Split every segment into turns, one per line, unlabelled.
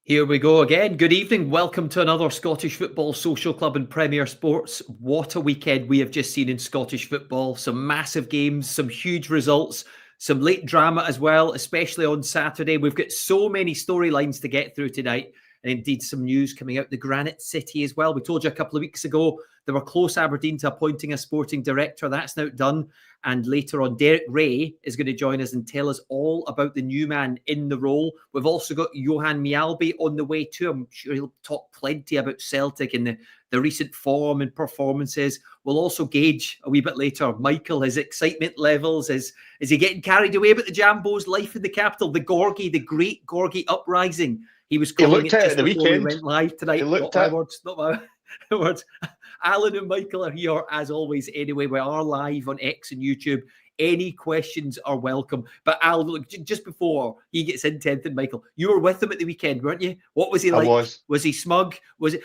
Here we go again. Good evening. Welcome to another Scottish Football Social Club and Premier Sports. What a weekend we have just seen in Scottish football. Some massive games, some huge results, some late drama as well, especially on Saturday. We've got so many storylines to get through tonight, and indeed some news coming out the Granite City as well. We told you a couple of weeks ago they were close, Aberdeen, to appointing a sporting director. That's now done. And later on, Derek Rae is going to join us and tell us all about the new man in the role. We've also got Johan Mjällby on the way too. I'm sure he'll talk plenty about Celtic and the recent form and performances. We'll also gauge a wee bit later, Michael, his excitement levels. Is he getting carried away about the Jambos' life in the capital? The Gorgie, the great Gorgie uprising. He was calling it just before we went live tonight. Not my words, not my words. Alan and Michael are here as always. Anyway, we are live on X and YouTube. Any questions are welcome. But Al, look, just before he gets into anything, Michael, you were with him at the weekend, weren't you? What was he like? Was he smug?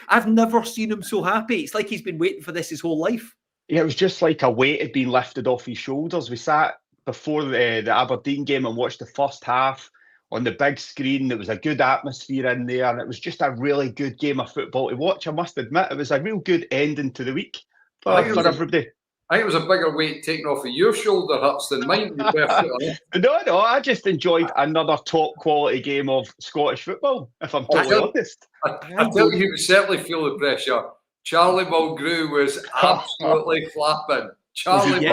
I've never seen him so happy. It's like he's been waiting for this his whole life.
Yeah, it was just like a weight had been lifted off his shoulders. We sat before the Aberdeen game and watched the first half on the big screen. There was a good atmosphere in there, and it was just a really good game of football to watch. I must admit, it was a real good ending to the week for everybody.
I think it was a bigger weight taken off of your shoulder, Hutz, than mine.
No, I just enjoyed another top quality game of Scottish football, if I'm totally honest.
I tell you, you certainly feel the pressure. Charlie Mulgrew was absolutely flapping. Charlie,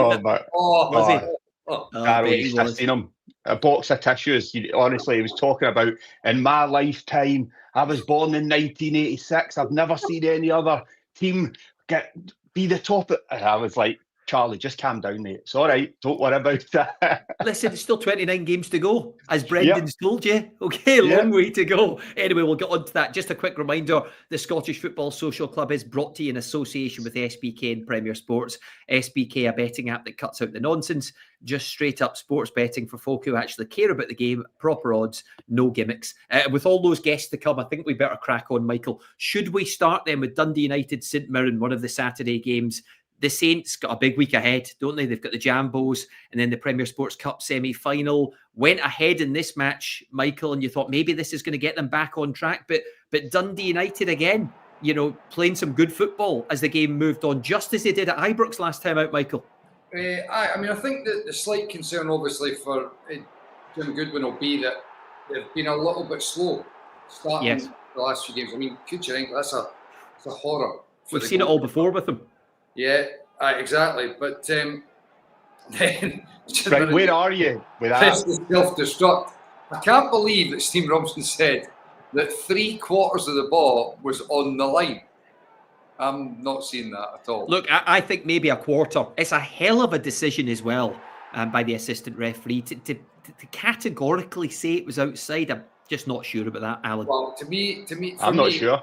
I've seen him. A box of tissues. Honestly, he was talking about, in my lifetime, I was born in 1986. I've never seen any other team be the top. And I was like, Charlie, just calm down, mate. It's all right. Don't worry about that.
Listen, it's still 29 games to go, as Brendan's told you. Okay, long way to go. Anyway, we'll get on to that. Just a quick reminder, the Scottish Football Social Club is brought to you in association with SBK and Premier Sports. SBK, a betting app that cuts out the nonsense. Just straight up sports betting for folk who actually care about the game. Proper odds, no gimmicks. With all those guests to come, I think we better crack on, Michael. Should we start then with Dundee United, St Mirren, one of the Saturday games? The Saints got a big week ahead, don't they? They've got the Jambos and then the Premier Sports Cup semi-final. Went ahead in this match, Michael, and you thought maybe this is going to get them back on track. But Dundee United again, playing some good football as the game moved on, just as they did at Ibrox last time out, Michael.
I think that the slight concern, obviously, for Jim Goodwin will be that they've been a little bit slow starting the last few games. I mean, Kucherenko, that's a horror.
We've seen it all before with them.
Yeah, exactly. But then,
right, where are you with that?
Self-destruct. I can't believe that Steve Robson said that 3/4 of the ball was on the line. I'm not seeing that at all.
Look, I think maybe a quarter. It's a hell of a decision as well by the assistant referee to categorically say it was outside. I'm just not sure about that, Alan.
Well,
I'm not sure.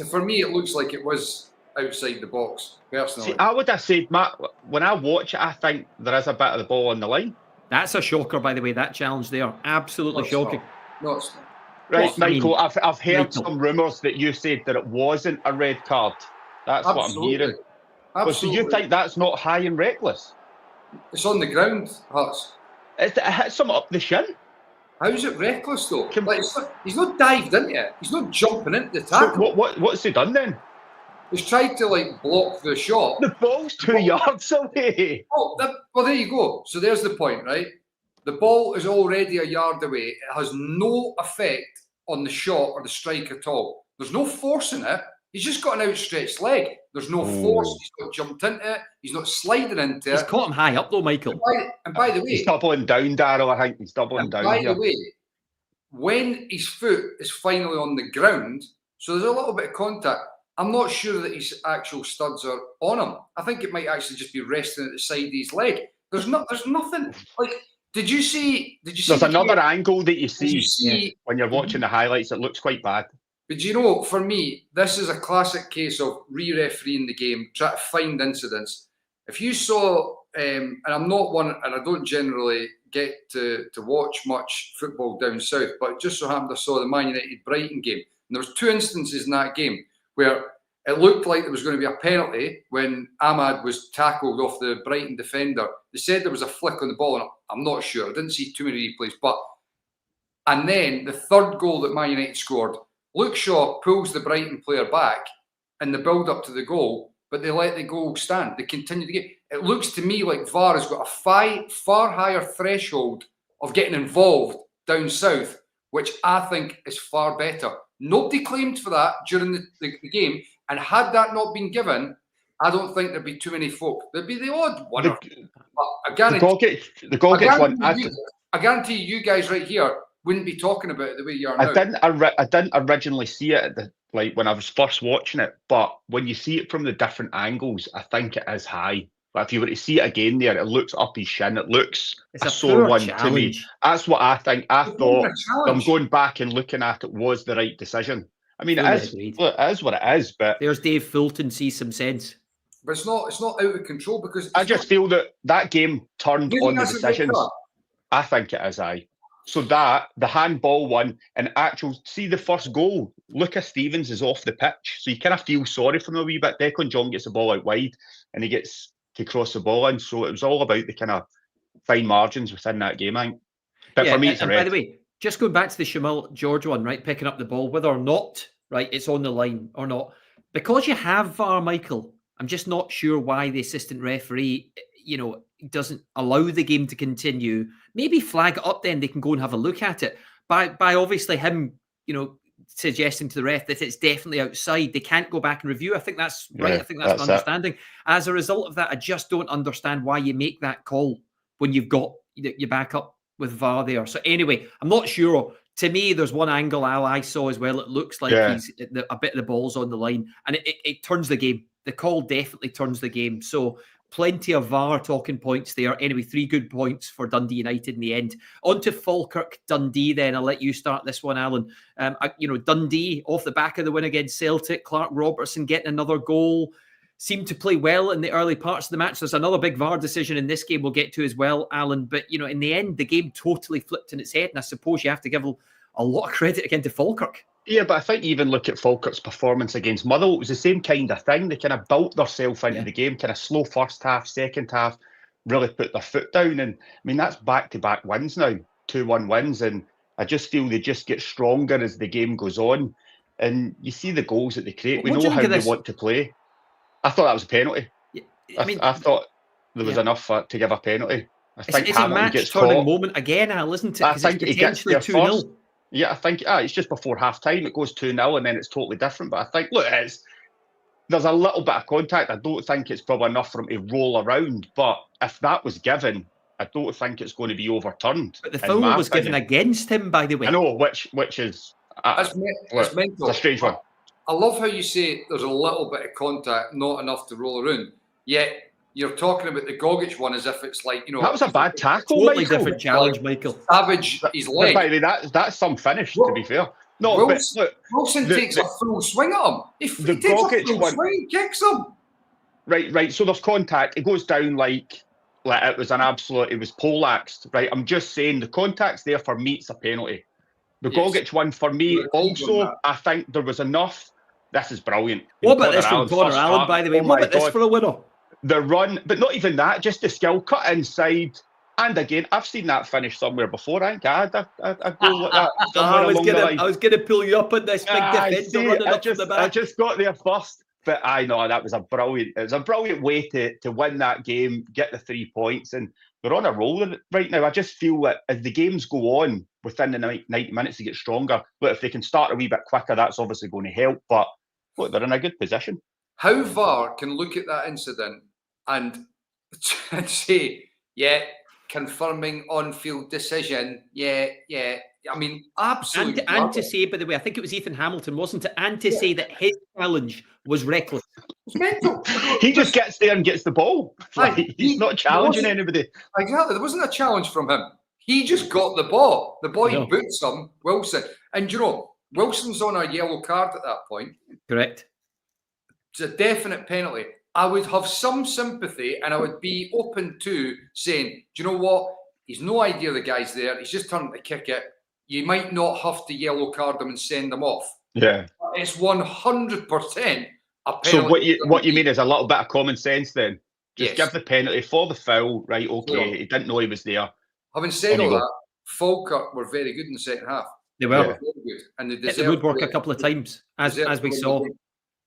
For me, it looks like it was outside the box, personally.
See, I would have said, Matt, when I watch it, I think there is a bit of the ball on the line.
That's a shocker, by the way, that challenge there. Absolutely shocking.
No, it's not.
Right, Michael, I've heard some rumours that you said that it wasn't a red card. That's what I'm hearing. Well, so you think that's not high and reckless?
It's on the ground, Hutz.
It hits him up the shin.
How's it reckless, though? He's not dived into it. He's not jumping into the tackle.
So what's he done then?
He's tried to block the shot.
The ball's 2 yards away.
Well, there you go. So there's the point, right? The ball is already a yard away. It has no effect on the shot or the strike at all. There's no force in it. He's just got an outstretched leg. There's no force. He's not jumped into it. He's not sliding into it.
He's caught him high up though, Michael.
And by the way,
he's doubling down, Darrell. I think he's doubling down.
By the way, when his foot is finally on the ground, so there's a little bit of contact. I'm not sure that his actual studs are on him. I think it might actually just be resting at the side of his leg. There's nothing. Did you see?
There's another angle that you see when you're watching the highlights. It looks quite bad.
But for me, this is a classic case of re-refereeing the game, try to find incidents. If you saw, and I'm not one, and I don't generally get to watch much football down south, but it just so happened I saw the Man United Brighton game. And there was 2 instances in that game where it looked like there was going to be a penalty when Ahmad was tackled off the Brighton defender. They said there was a flick on the ball, and I'm not sure. I didn't see too many replays. And then the third goal that Man United scored, Luke Shaw pulls the Brighton player back in the build-up to the goal, but they let the goal stand. They continue the game. It looks to me like VAR has got a far higher threshold of getting involved down south, which I think is far better. Nobody claimed for that during the game, and had that not been given, I don't think there'd be too many folk. There'd be the odd one. I guarantee you guys right here wouldn't be talking about it the way you are now.
I didn't originally see it when I was first watching it, but when you see it from the different angles, I think it is high. But if you were to see it again there, it looks up his shin. It looks a sore one to me. That's what I think. I thought them going back and looking at it was the right decision. I mean, it is what it is. But
there's Dave Fulton sees some sense.
But it's not out of control because
I just feel that game turned on the decisions. I think it is, aye. So the handball one, and see the first goal, Lucas Stevens is off the pitch. So you kind of feel sorry for him a wee bit. Declan John gets the ball out wide and he gets to cross the ball in. So it was all about the kind of fine margins within that game, I think. But for me, it's a red.
By the way, just going back to the Shamal George one, right, picking up the ball, whether or not, right, it's on the line or not. Because you have VAR, Michael, I'm just not sure why the assistant referee, doesn't allow the game to continue. Maybe flag it up, then they can go and have a look at it. By obviously him, suggesting to the ref that it's definitely outside, they can't go back and review. I think that's right. I think that's an understanding. As a result of that, I just don't understand why you make that call when you've got your back up with VAR there. So anyway, I'm not sure. To me, there's one angle I saw as well. It looks like a bit of the ball's on the line, and it turns the game. The call definitely turns the game. So plenty of VAR talking points there. Anyway, 3 good points for Dundee United in the end. On to Falkirk, Dundee then. I'll let you start this one, Alan. Dundee, off the back of the win against Celtic, Clark Robertson getting another goal. Seemed to play well in the early parts of the match. There's another big VAR decision in this game we'll get to as well, Alan. But, in the end, the game totally flipped in its head. And I suppose you have to give a lot of credit again to Falkirk.
Yeah, but I think you even look at Falkirk's performance against Motherwell, it was the same kind of thing. They kind of built themselves into the game, kind of slow first half, second half, really put their foot down. And I mean, that's back-to-back wins now, 2-1 wins. And I just feel they just get stronger as the game goes on. And you see the goals that they create. We know how they want to play. I thought that was a penalty. Yeah, I thought there was enough to give a penalty. I think
it's a match-turning moment again, Al, isn't it?
I think
it's potentially 2-0.
Yeah, I think it's just before half-time. It goes 2-0 and then it's totally different. But I think, look, there's a little bit of contact. I don't think it's probably enough for him to roll around. But if that was given, I don't think it's going to be overturned.
But the foul was given against him, by the way.
I know, which is
it's mental.
It's a strange one.
I love how you say there's a little bit of contact, not enough to roll around. Yet you're talking about the Gogic one as if it's like,
that was a bad tackle,
totally Michael. Different challenge, Michael.
Savage his leg.
By the way, that's some finish, to be fair. No,
Wilson takes a full swing at him. If he takes a full swing, he kicks him.
Right. So there's contact. It goes down like it was an absolute. It was poleaxed. Right. I'm just saying the contact's there for me. It's a penalty. The Gogic one for me also. I think there was enough. This is brilliant.
What about this from Connor Allen, by the way? What about this for a winner?
The run, but not even that, just the skill, cut inside. And again, I've seen that finish somewhere before. I think I had a goal like that.
I was going to pull you up on this big defender running up the back.
I just got there first. But I know that was a brilliant way to win that game, get the 3 points. And they're on a roll right now. I just feel that as the games go on within the 90 minutes, they get stronger. But if they can start a wee bit quicker, that's obviously going to help. But look, they're in a good position.
How VAR can look at that incident and say, confirming on-field decision, I mean, absolutely.
And to say, by the way, I think it was Ethan Hamilton, wasn't it? And to say that his challenge was reckless.
It's mental.
He just gets there and gets the ball. He's not challenging anybody.
Exactly. There wasn't a challenge from him. He just got the ball. The boy boots him, Wilson. And Wilson's on a yellow card at that point.
Correct.
It's a definite penalty. I would have some sympathy and I would be open to saying, do you know what? He's no idea the guy's there. He's just turning to kick it. You might not have to yellow card him and send him off.
Yeah.
It's 100% a penalty.
So what you mean is a little bit of common sense then? Just give the penalty for the foul. Right, okay. He didn't know he was there.
Having said all that, Falkirk were very good in the second half.
They were.
Very good. And they
hit the woodwork a couple of times, as we saw.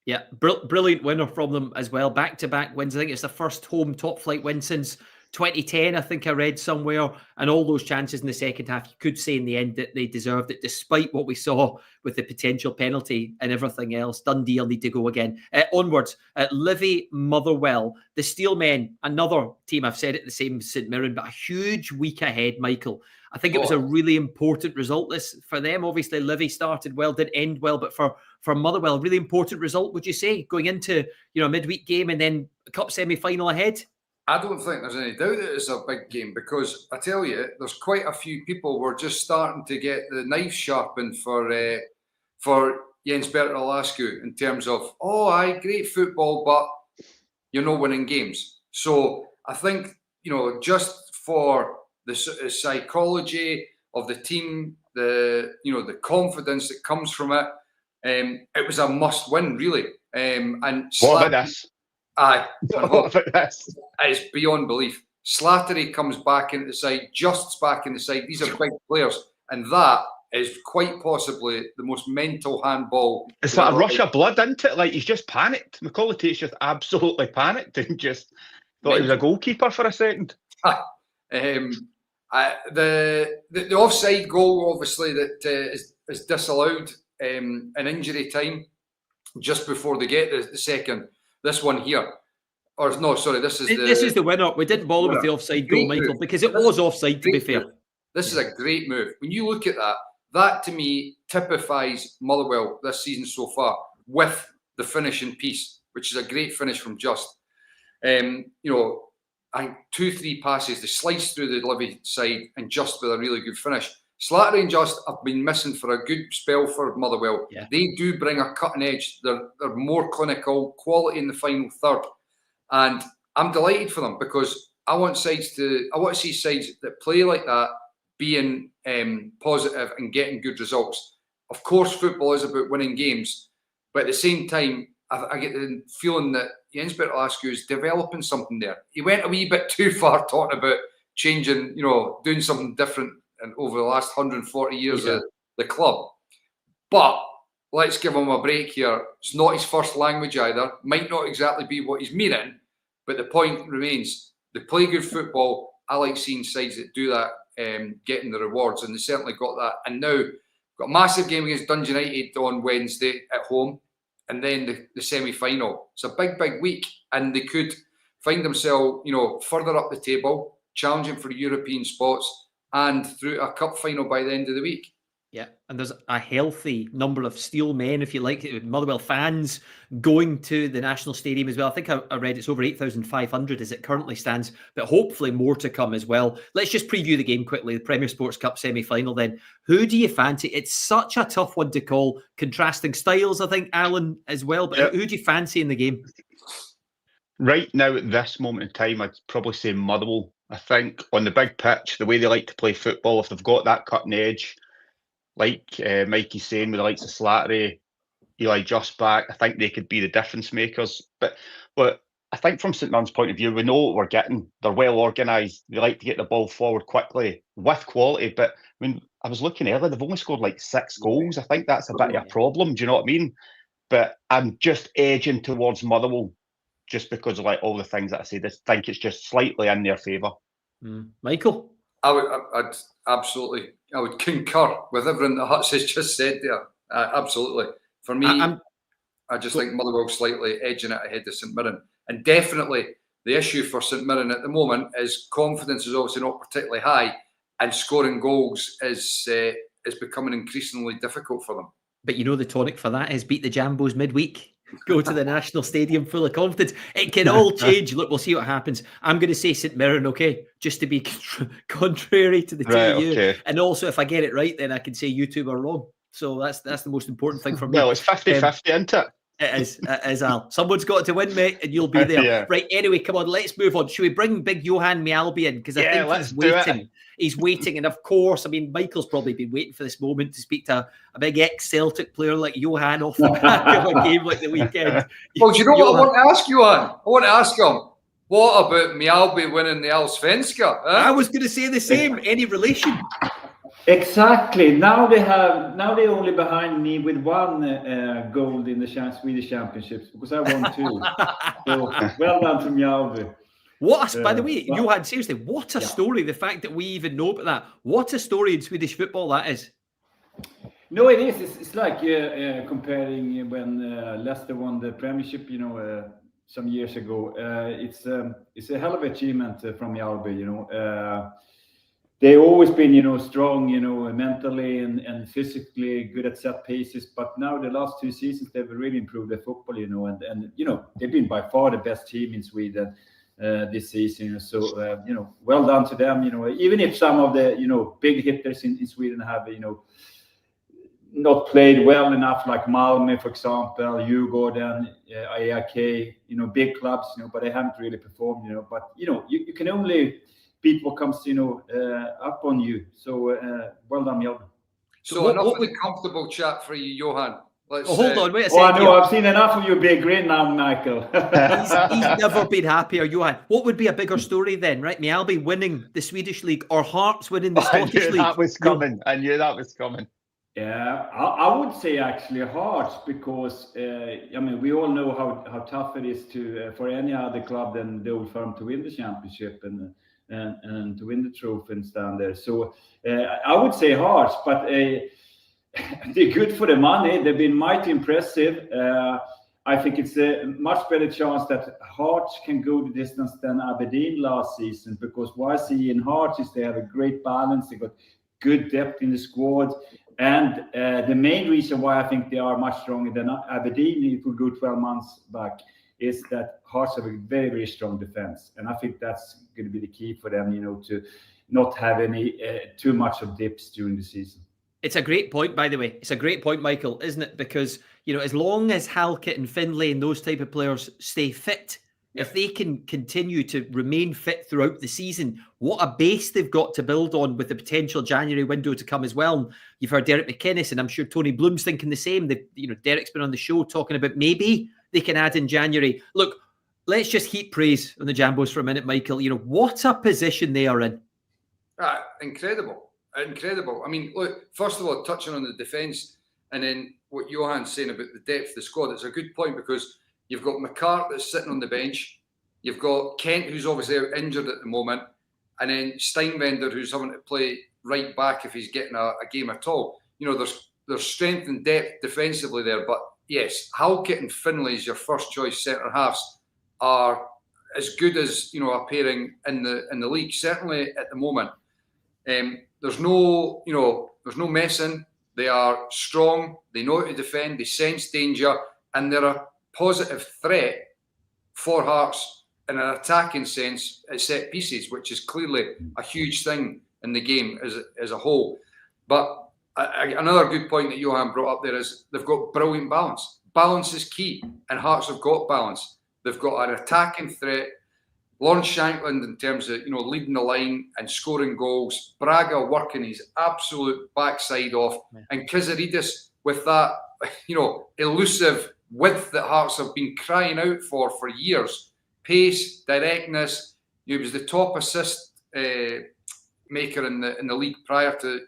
Yeah, brilliant winner from them as well. Back-to-back wins. I think it's the first home top-flight win since 2010, I think I read somewhere. And all those chances in the second half, you could say in the end that they deserved it, despite what we saw with the potential penalty and everything else. Dundee will need to go again. Onwards, Livy, Motherwell. The Steelmen, another team, I've said it the same as St Mirren, but a huge week ahead, Michael. I think it was a really important result for them. Obviously, Livy started well, did end well, but for Motherwell, really important result, would you say, going into a midweek game and then a cup semi-final ahead?
I don't think there's any doubt that it's a big game, because I tell you, there's quite a few people were just starting to get the knife sharpened for Jens Bertrand Lascu in terms of, great football, but you're not winning games. So I think, just for the psychology of the team, the confidence that comes from it, it was a must win, really. And
what about this?
Aye.
What about this?
It's beyond belief. Slattery comes back into the side, Just's back in the side. These are big players. And that is quite possibly the most mental handball.
It's like a rush of blood, isn't it? Like, he's just panicked. McCullough Tate's just absolutely panicked and just thought he was a goalkeeper for a second.
The offside goal, obviously, that is disallowed in injury time just before they get the second. This one here. Or no, sorry, this is the
winner. We didn't bother with the offside goal, Michael, because it was offside, to be fair.
This is a great move. When you look at that to me typifies Motherwell this season so far, with the finishing piece, which is a great finish from Just. I think 2-3 passes, they slice through the Livy side, and Just with a really good finish. Slattery and Just have been missing for a good spell for Motherwell.
Yeah.
They do bring a cutting edge. They're more clinical, quality in the final third. And I'm delighted for them, because I want to see sides that play like that being positive and getting good results. Of course, football is about winning games, but at the same time, I get the feeling that Jens Bertrand Lascu is developing something there. He went a wee bit too far talking about changing, doing something different and over the last 140 years of the club. But let's give him a break here. It's not his first language either. Might not exactly be what he's meaning, but the point remains. They play good football. I like seeing sides that do that, getting the rewards, and they certainly got that. And now, got a massive game against Dundee United on Wednesday at home, and then the semi-final. It's a big, big week, and they could find themselves, further up the table, challenging for European spots, and through a cup final by the end of the week.
Yeah, and there's a healthy number of Steel men, if you like, Motherwell fans going to the National Stadium as well. I think I read it's over 8,500 as it currently stands, but hopefully more to come as well. Let's just preview the game quickly, the Premier Sports Cup semi-final then. Who do you fancy? It's such a tough one to call. Contrasting styles, I think, Alan, as well. But who do you fancy in the game?
Right now, at this moment in time, I'd probably say Motherwell. I think on the big pitch, the way they like to play football, if they've got that cutting edge, like Mikey's saying, with the likes of Slattery, Eli Just back, I think they could be the difference makers. But I think from St Mirren's point of view, we know what we're getting. They're well organised. They like to get the ball forward quickly with quality. But I mean, I was looking earlier, they've only scored like 6 goals. I think that's a bit of a problem. Do you know what I mean? But I'm just edging towards Motherwell just because of like all the things that I said. I think it's just slightly in their favour.
Michael?
I'd absolutely, I would concur with everything that Hutz has just said there. Absolutely. For me, I just think Motherwell slightly edging it ahead of St Mirren. And definitely the issue for St Mirren at the moment is confidence is obviously not particularly high, and scoring goals is becoming increasingly difficult for them.
But the tonic for that is beat the Jambos midweek. Go to the National Stadium full of confidence. It can all change. Look, we'll see what happens. I'm going to say St Mirren, okay? Just to be contrary to the two of you. Okay. And also, if I get it right, then I can say you two are wrong. So that's the most important thing for me.
Well, it's 50-50, isn't it?
It is, Al. Someone's got to win, mate, and you'll be there. Yeah. Right, anyway, come on, let's move on. Should we bring big Johan Mjällby in? Because I think he's waiting. He's waiting. And of course, I mean, Michael's probably been waiting for this moment to speak to a big ex-Celtic player like Johan off the back of a game like the weekend.
Well, do you know what I want to ask Johan? I want to ask him, what about Mjällby winning the Allsvenska? Huh?
I was going to say the same. Any relation?
Exactly. Now they're only behind me with one gold in the Swedish Championships because I won 2. So well done to Mjällby.
By the way, Johan, seriously, what a story! The fact that we even know about that. What a story in Swedish football that is.
No, it is. It's like comparing when Leicester won the Premiership, some years ago. It's a hell of an achievement from Mjällby. They've always been, strong, mentally and physically good at set pieces. But now the last 2 seasons, they've really improved their football, and they've been by far the best team in Sweden this season. So, well done to them. Even if some of the, big hitters in Sweden have, not played well enough, like Malmö, for example, Djurgården, AIK, big clubs, but they haven't really performed, But you can only beat what comes, up on you. So well done, Mjällby.
So enough of the comfortable chat for you, Johan.
Hold on, wait a second.
I know, I've seen enough of your big grin now, Michael.
he's never been happier, Johan. What would be a bigger story then, right? Mjällby winning the Swedish League or Hearts winning the Scottish League?
That was coming. I knew that was coming.
Yeah, I would say actually Hearts because we all know how tough it is for any other club than the Old Firm to win the championship and to win the trophy and stand there. So I would say Hearts, but they're good for the money. They've been mighty impressive. I think it's a much better chance that Hearts can go the distance than Aberdeen last season, because what I see in Hearts is they have a great balance. They got good depth in the squad. And the main reason why I think they are much stronger than Aberdeen, if we go 12 months back, is that Hearts have a very, very strong defense. And I think that's going to be the key for them, to not have any too much of dips during the season.
It's a great point, by the way. It's a great point, Michael, isn't it? Because, as long as Halkett and Findlay and those type of players stay fit, if they can continue to remain fit throughout the season, what a base they've got to build on with the potential January window to come as well. You've heard Derek McInnes, and I'm sure Tony Bloom's thinking the same. Derek's been on the show talking about maybe they can add in January. Look, let's just heap praise on the Jambos for a minute, Michael. What a position they are in.
Incredible. I mean, look, first of all, touching on the defence and then what Johan's saying about the depth of the squad, it's a good point because you've got McCart that's sitting on the bench. You've got Kent, who's obviously out injured at the moment. And then Steinbender, who's having to play right back if he's getting a game at all. There's strength and depth defensively there. But yes, Halkett and Findlay as your first choice centre-halves are as good as, a pairing in the league, certainly at the moment. There's no messing. They are strong. They know how to defend. They sense danger. And they're a positive threat for Hearts in an attacking sense at set pieces, which is clearly a huge thing in the game as a whole. But another good point that Johan brought up there is they've got brilliant balance. Balance is key, and Hearts have got balance. They've got an attacking threat. Lawrence Shankland in terms of leading the line and scoring goals. Braga working his absolute backside off, and Kizaridis with that elusive width that Hearts have been crying out for years. Pace, directness. He was the top assist maker in the league prior to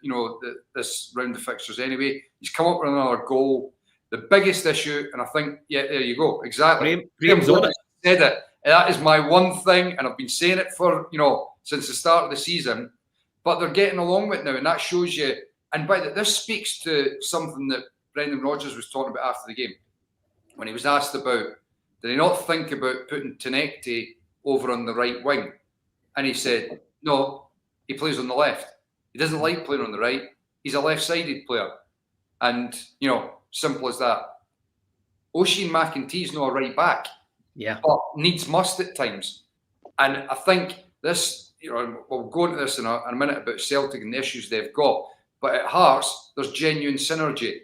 this round of fixtures. Anyway, he's come up with another goal. The biggest issue, and I think there you go, exactly. Graham's said it. That is my one thing, and I've been saying it for since the start of the season. But they're getting along with it now, and that shows you. And by that, this speaks to something that Brendan Rodgers was talking about after the game, when he was asked about, did he not think about putting Tenekte over on the right wing? And he said, no, he plays on the left. He doesn't like playing on the right. He's a left-sided player. And, simple as that. Oisin McEntee's not a right back.
Yeah.
But needs must at times. And I think this, we'll go into this in a minute about Celtic and the issues they've got. But at Hearts, there's genuine synergy.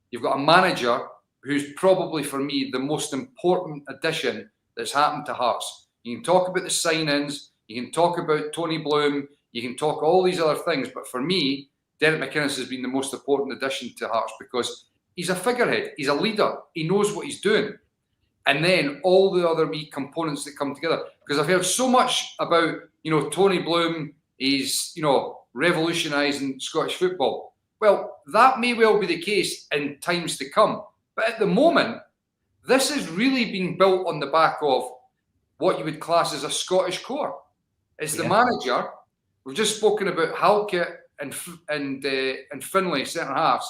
You've got a manager who's probably, for me, the most important addition that's happened to Hearts. You can talk about the sign-ins, you can talk about Tony Bloom, you can talk all these other things, but for me, Derek McInnes has been the most important addition to Hearts because he's a figurehead, he's a leader, he knows what he's doing. And then all the other wee components that come together. Because I've heard so much about, Tony Bloom, he's, revolutionising Scottish football. Well, that may well be the case in times to come. But at the moment, this is really being built on the back of what you would class as a Scottish core. It's the manager. We've just spoken about Halkett and Finlay, centre halves.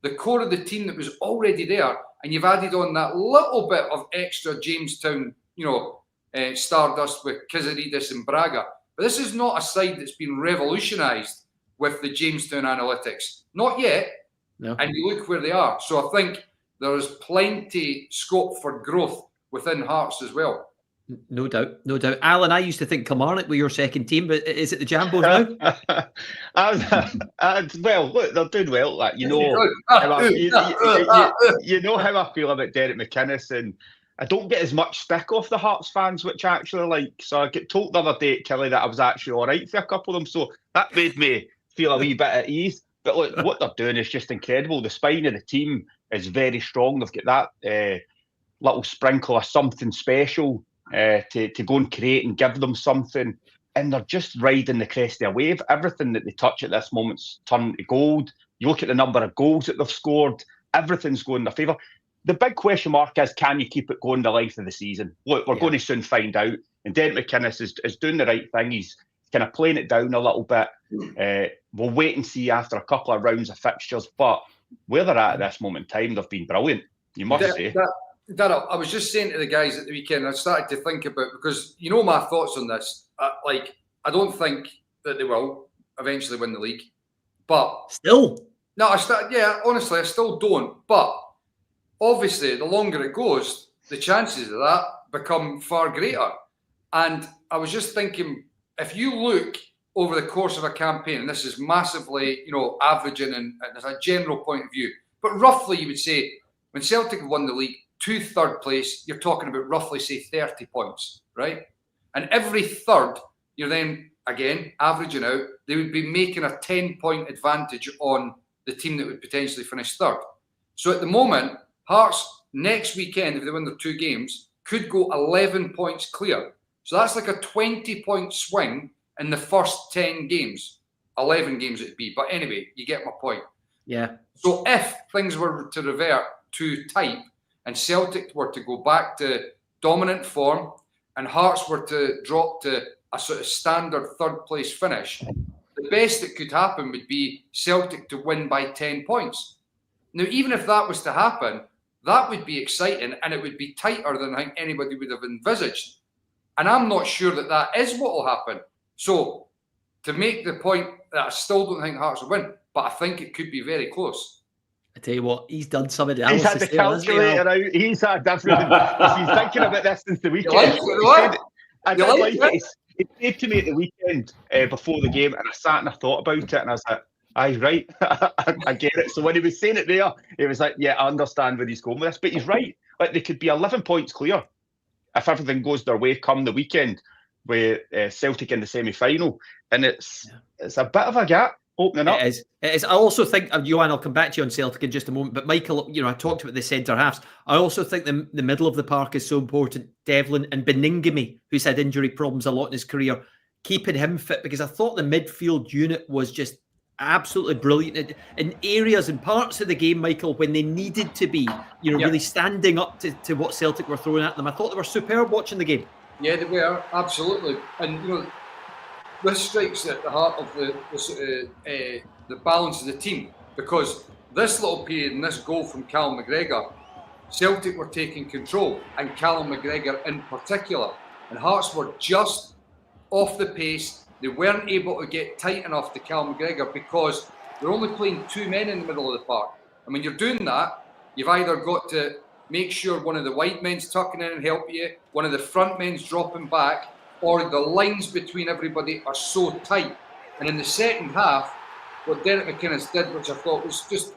The core of the team that was already there, and you've added on that little bit of extra Jamestown, stardust with Kizaridis and Braga. But this is not a side that's been revolutionised with the Jamestown analytics. Not yet. No. And you look where they are. So I think there is plenty scope for growth within Hearts as well.
No doubt, no doubt. Alan, I used to think Kilmarnock were your second team, but is it the Jambos now?
Well, look, they're doing well. You know how I feel about Derek McInnes, and I don't get as much stick off the Hearts fans, which I actually like. So I get told the other day at Kelly that I was actually all right for a couple of them, so that made me feel a wee bit at ease. But look, what they're doing is just incredible. The spine of the team is very strong. They've got that little sprinkle of something special to go and create and give them something, and they're just riding the crest of a wave. Everything that they touch at this moment's turned to gold. You look at the number of goals that they've scored, everything's going in their favour. The big question mark is, can you keep it going the length of the season? Look, we're going to soon find out, and Derek McInnes is doing the right thing. He's kind of playing it down a little bit. We'll wait and see after a couple of rounds of fixtures, but where they're at this moment in time, they've been brilliant, you must say.
Darrell, I was just saying to the guys at the weekend, I started to think about, because you know my thoughts on this. I don't think that they will eventually win the league, but
still,
no, honestly, I still don't. But obviously, the longer it goes, the chances of that become far greater. And I was just thinking, if you look over the course of a campaign, and this is massively, averaging and as a general point of view, but roughly you would say when Celtic have won the league to third place, you're talking about roughly, say, 30 points, right? And every third, you're then, again, averaging out, they would be making a 10-point advantage on the team that would potentially finish third. So at the moment, Hearts, next weekend, if they win their 2 games, could go 11 points clear. So that's like a 20-point swing in the first 10 games. 11 games it would be. But anyway, you get my point.
Yeah.
So if things were to revert to type and Celtic were to go back to dominant form and Hearts were to drop to a sort of standard third place finish, the best that could happen would be Celtic to win by 10 points. Now, even if that was to happen, that would be exciting and it would be tighter than I think anybody would have envisaged. And I'm not sure that that is what will happen. So, to make the point that I still don't think Hearts will win, but I think it could be very close.
I tell you what, he's done some of the
analysis. He's had the calculator out. He's had different. He's thinking about this since the weekend. He said to me at the weekend before the game, and I sat and I thought about it, and I was like, aye, right, I get it. So when he was saying it there, he was like, yeah, I understand where he's going with this, but he's right. Like, they could be 11 points clear if everything goes their way come the weekend with Celtic in the semi-final, and it's a bit of a gap opening up.
It is. I also think, Johan, I'll come back to you on Celtic in just a moment, but Michael, I talked about the centre halves. I also think the middle of the park is so important. Devlin and Beningame, who's had injury problems a lot in his career, keeping him fit, because I thought the midfield unit was just absolutely brilliant in areas and parts of the game, Michael, when they needed to be, really standing up to what Celtic were throwing at them. I thought they were superb watching the game.
Yeah, they were, absolutely. And, this strikes at the heart of the balance of the team, because this little period and this goal from Callum McGregor, Celtic were taking control, and Callum McGregor in particular, and Hearts were just off the pace. They weren't able to get tight enough to Callum McGregor because they're only playing 2 men in the middle of the park. And when you're doing that, you've either got to make sure one of the wide men's tucking in and help you, one of the front men's dropping back, or the lines between everybody are so tight. And in the second half, what Derek McInnes did, which I thought was just,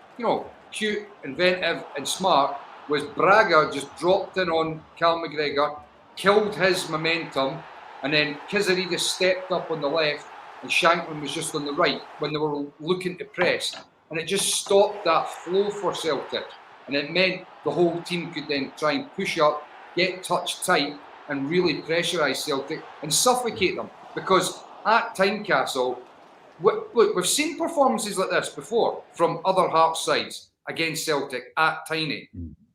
cute, inventive and smart, was Braga just dropped in on Callum McGregor, killed his momentum, and then Kizaridis stepped up on the left and Shankland was just on the right when they were looking to press. And it just stopped that flow for Celtic. And it meant the whole team could then try and push up, get touch tight, and really pressurise Celtic and suffocate them. Because at Tynecastle, Look, we've seen performances like this before from other Hearts sides against Celtic at Tyney.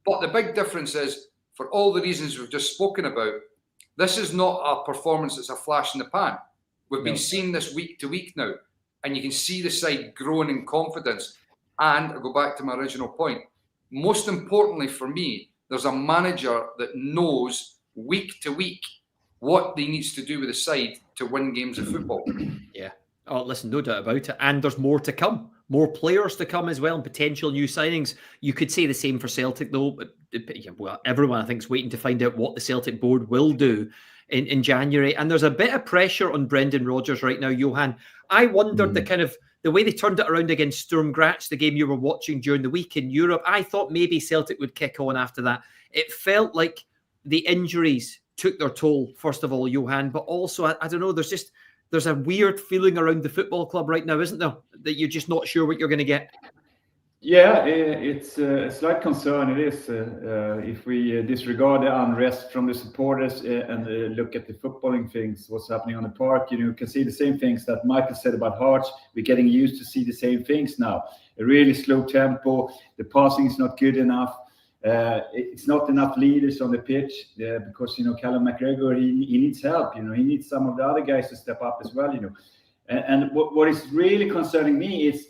But the big difference is, for all the reasons we've just spoken about, this is not a performance that's a flash in the pan. We've been seeing this week to week now, and you can see the side growing in confidence. And I go back to my original point. Most importantly for me, there's a manager that knows week to week what he needs to do with the side to win games of football.
Yeah. Oh, listen, no doubt about it. And there's more to come. More players to come as well, and potential new signings. You could say the same for Celtic, though. Well, everyone, I think, is waiting to find out what the Celtic board will do in January. And there's a bit of pressure on Brendan Rodgers right now, Johan. I wondered the way they turned it around against Sturm Graz, the game you were watching during the week in Europe. I thought maybe Celtic would kick on after that. It felt like the injuries took their toll, first of all, Johan, but also, I don't know, there's a weird feeling around the football club right now, isn't there? That you're just not sure what you're going to get.
Yeah, it's a slight concern. It is. If we disregard the unrest from the supporters and look at the footballing things, what's happening on the park, you can see the same things that Michael said about Hearts. We're getting used to see the same things now. A really slow tempo. The passing is not good enough. It's not enough leaders on the pitch because Callum McGregor he needs help. He needs some of the other guys to step up as well. And what is really concerning me is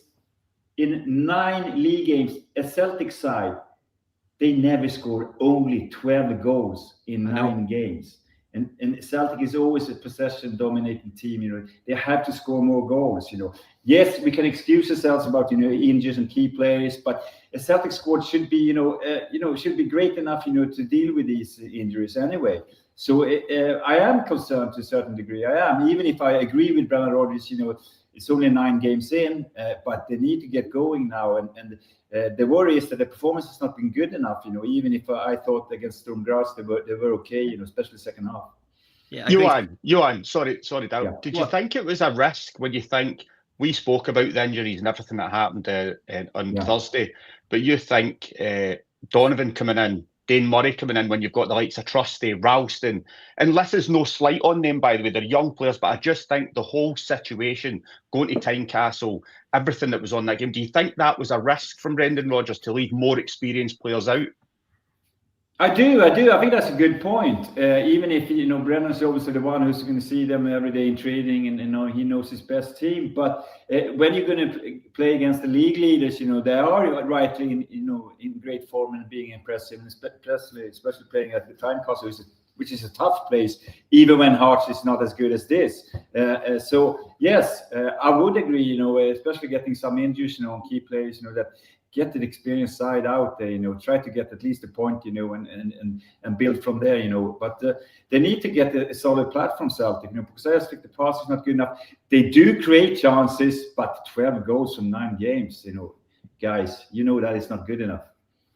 in 9 league games, a Celtic side, they never scored only 12 goals in 9 games. And Celtic is always a possession-dominating team. They have to score more goals. Yes, we can excuse ourselves about injuries and key players, but a Celtic squad should be should be great enough to deal with these injuries anyway. So I am concerned to a certain degree. I am, even if I agree with Brendan Rodgers. It's only 9 games in, but they need to get going now. And the worry is that the performance has not been good enough. Even if I thought against Sturm Graz they were okay. Especially second half.
Yeah, Johan, sorry, Darrell. Yeah. Did you think it was a risk when you think we spoke about the injuries and everything that happened on Thursday, but you think Donovan coming in, Dane Murray coming in when you've got the likes of Trusty, Ralston, and this is no slight on them, by the way, they're young players, but I just think the whole situation, going to Tynecastle, everything that was on that game, do you think that was a risk from Brendan Rodgers to leave more experienced players out?
I do. I think that's a good point. Even if Brendan's obviously the one who's going to see them every day in training, and he knows his best team. But when you're going to play against the league leaders, they are rightly in great form and being impressive, and especially playing at the Tynecastle, which is a tough place, even when Hearts is not as good as this. So yes, I would agree. Especially getting some injuries, on key players, that. Get the experienced side out there, try to get at least a point, and build from there, But they need to get a solid platform, Celtic, because I think the pass is not good enough. They do create chances, but 12 goals from 9 games, guys, that is not good enough.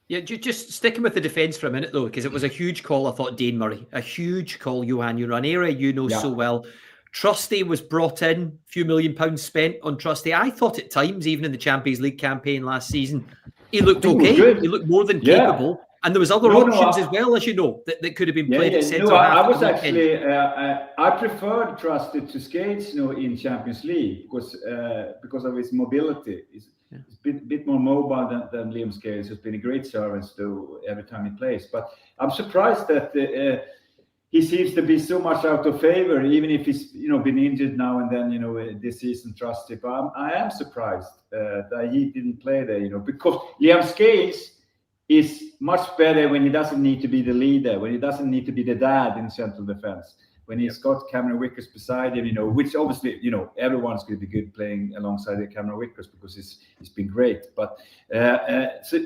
Yeah, just sticking with the defence for a minute, though, because it was a huge call, I thought, Dane Murray. A huge call, Johan. You're an area so well. Trusty was brought in, a few £1 million spent on Trusty. I thought at times, even in the Champions League campaign last season, he looked okay. He looked more than capable. And there was other options as well, as that could have been played at centre half.
I was actually, I preferred Trusty to Skates, in Champions League because of his mobility. He's a bit more mobile than Liam Scales, who's been a great service to every time he plays. But I'm surprised that he seems to be so much out of favor, even if he's been injured now and then this season. Trusty, but I am surprised that he didn't play there. Because Liam Scales is much better when he doesn't need to be the leader, when he doesn't need to be the dad in central defence. When he's got Cameron Wickers beside him, which obviously everyone's going to be good playing alongside the Cameron Wickers because he's been great. But so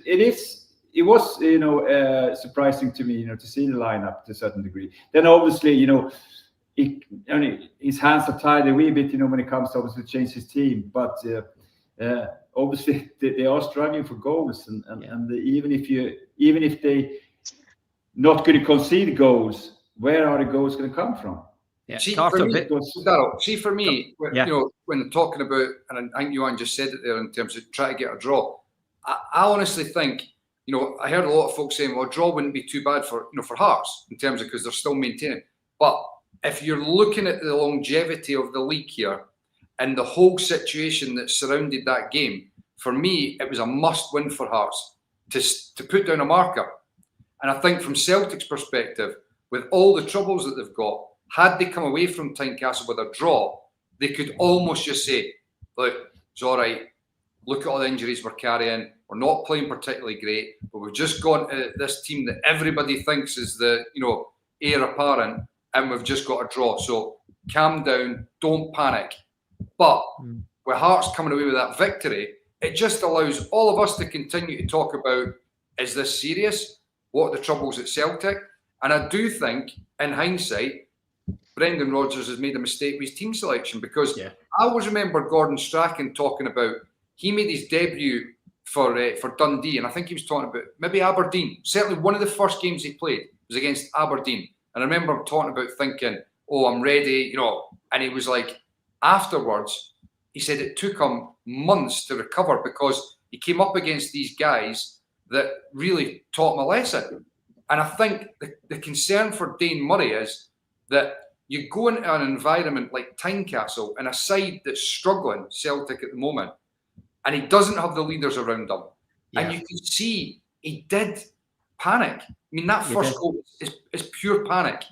it was surprising to me, to see the lineup to a certain degree. Then obviously, his hands are tied a wee bit, when it comes to obviously change his team. But obviously they are struggling for goals, and even if they not going to concede goals, where are the goals going to come from?
Yeah,
for me, when talking about, and I think Johan just said it there in terms of trying to get a draw, I honestly think. I heard a lot of folks saying, well, a draw wouldn't be too bad for Hearts in terms of because they're still maintaining. But if you're looking at the longevity of the league here, and the whole situation that surrounded that game, for me, it was a must-win for Hearts to put down a marker. And I think from Celtic's perspective, with all the troubles that they've got, had they come away from Tynecastle with a draw, they could almost just say, look, it's all right. Look at all the injuries we're carrying. We're not playing particularly great, but we've just gone to this team that everybody thinks is the, heir apparent, and we've just got a draw. So calm down, don't panic. But with Hearts coming away with that victory, it just allows all of us to continue to talk about, is this serious? What are the troubles at Celtic? And I do think, in hindsight, Brendan Rodgers has made a mistake with his team selection, because I always remember Gordon Strachan talking about, he made his debut for Dundee, and I think he was talking about maybe Aberdeen. Certainly one of the first games he played was against Aberdeen. And I remember him talking about thinking, oh, I'm ready, and he was like, afterwards, he said it took him months to recover, because he came up against these guys that really taught him a lesson. And I think the concern for Dane Murray is that you go into an environment like Tynecastle and a side that's struggling, Celtic at the moment, and he doesn't have the leaders around him. Yeah. And you can see he did panic. I mean, that first goal is pure panic.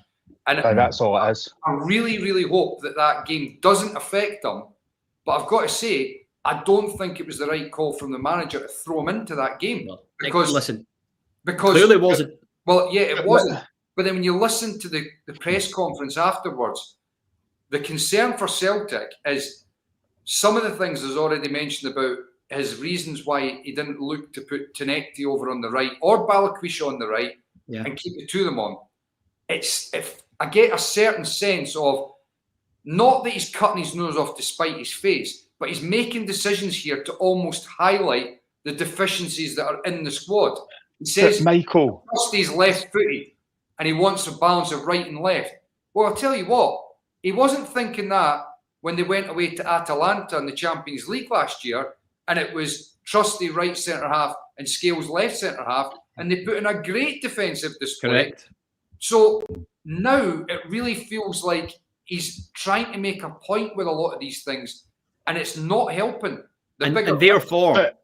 And
that's all it is.
I really, really hope that game doesn't affect him. But I've got to say, I don't think it was the right call from the manager to throw him into that game.
No.
Because
clearly it wasn't.
Well, yeah, it wasn't. But then when you listen to the press conference afterwards, the concern for Celtic is some of the things there's already mentioned about his reasons why he didn't look to put Tenecti over on the right or Balikwisha on the right and keep the two of them on. If I get a certain sense of, not that he's cutting his nose off to spite his face, but he's making decisions here to almost highlight the deficiencies that are in the squad. He says,
Michael,
he's left-footed and he wants a balance of right and left. Well, I'll tell you what, he wasn't thinking that when they went away to Atalanta in the Champions League last year, and it was Trusty right centre-half and Scales left centre-half, and they put in a great defensive display. Correct. So now it really feels like he's trying to make a point with a lot of these things, and it's not helping.
And therefore,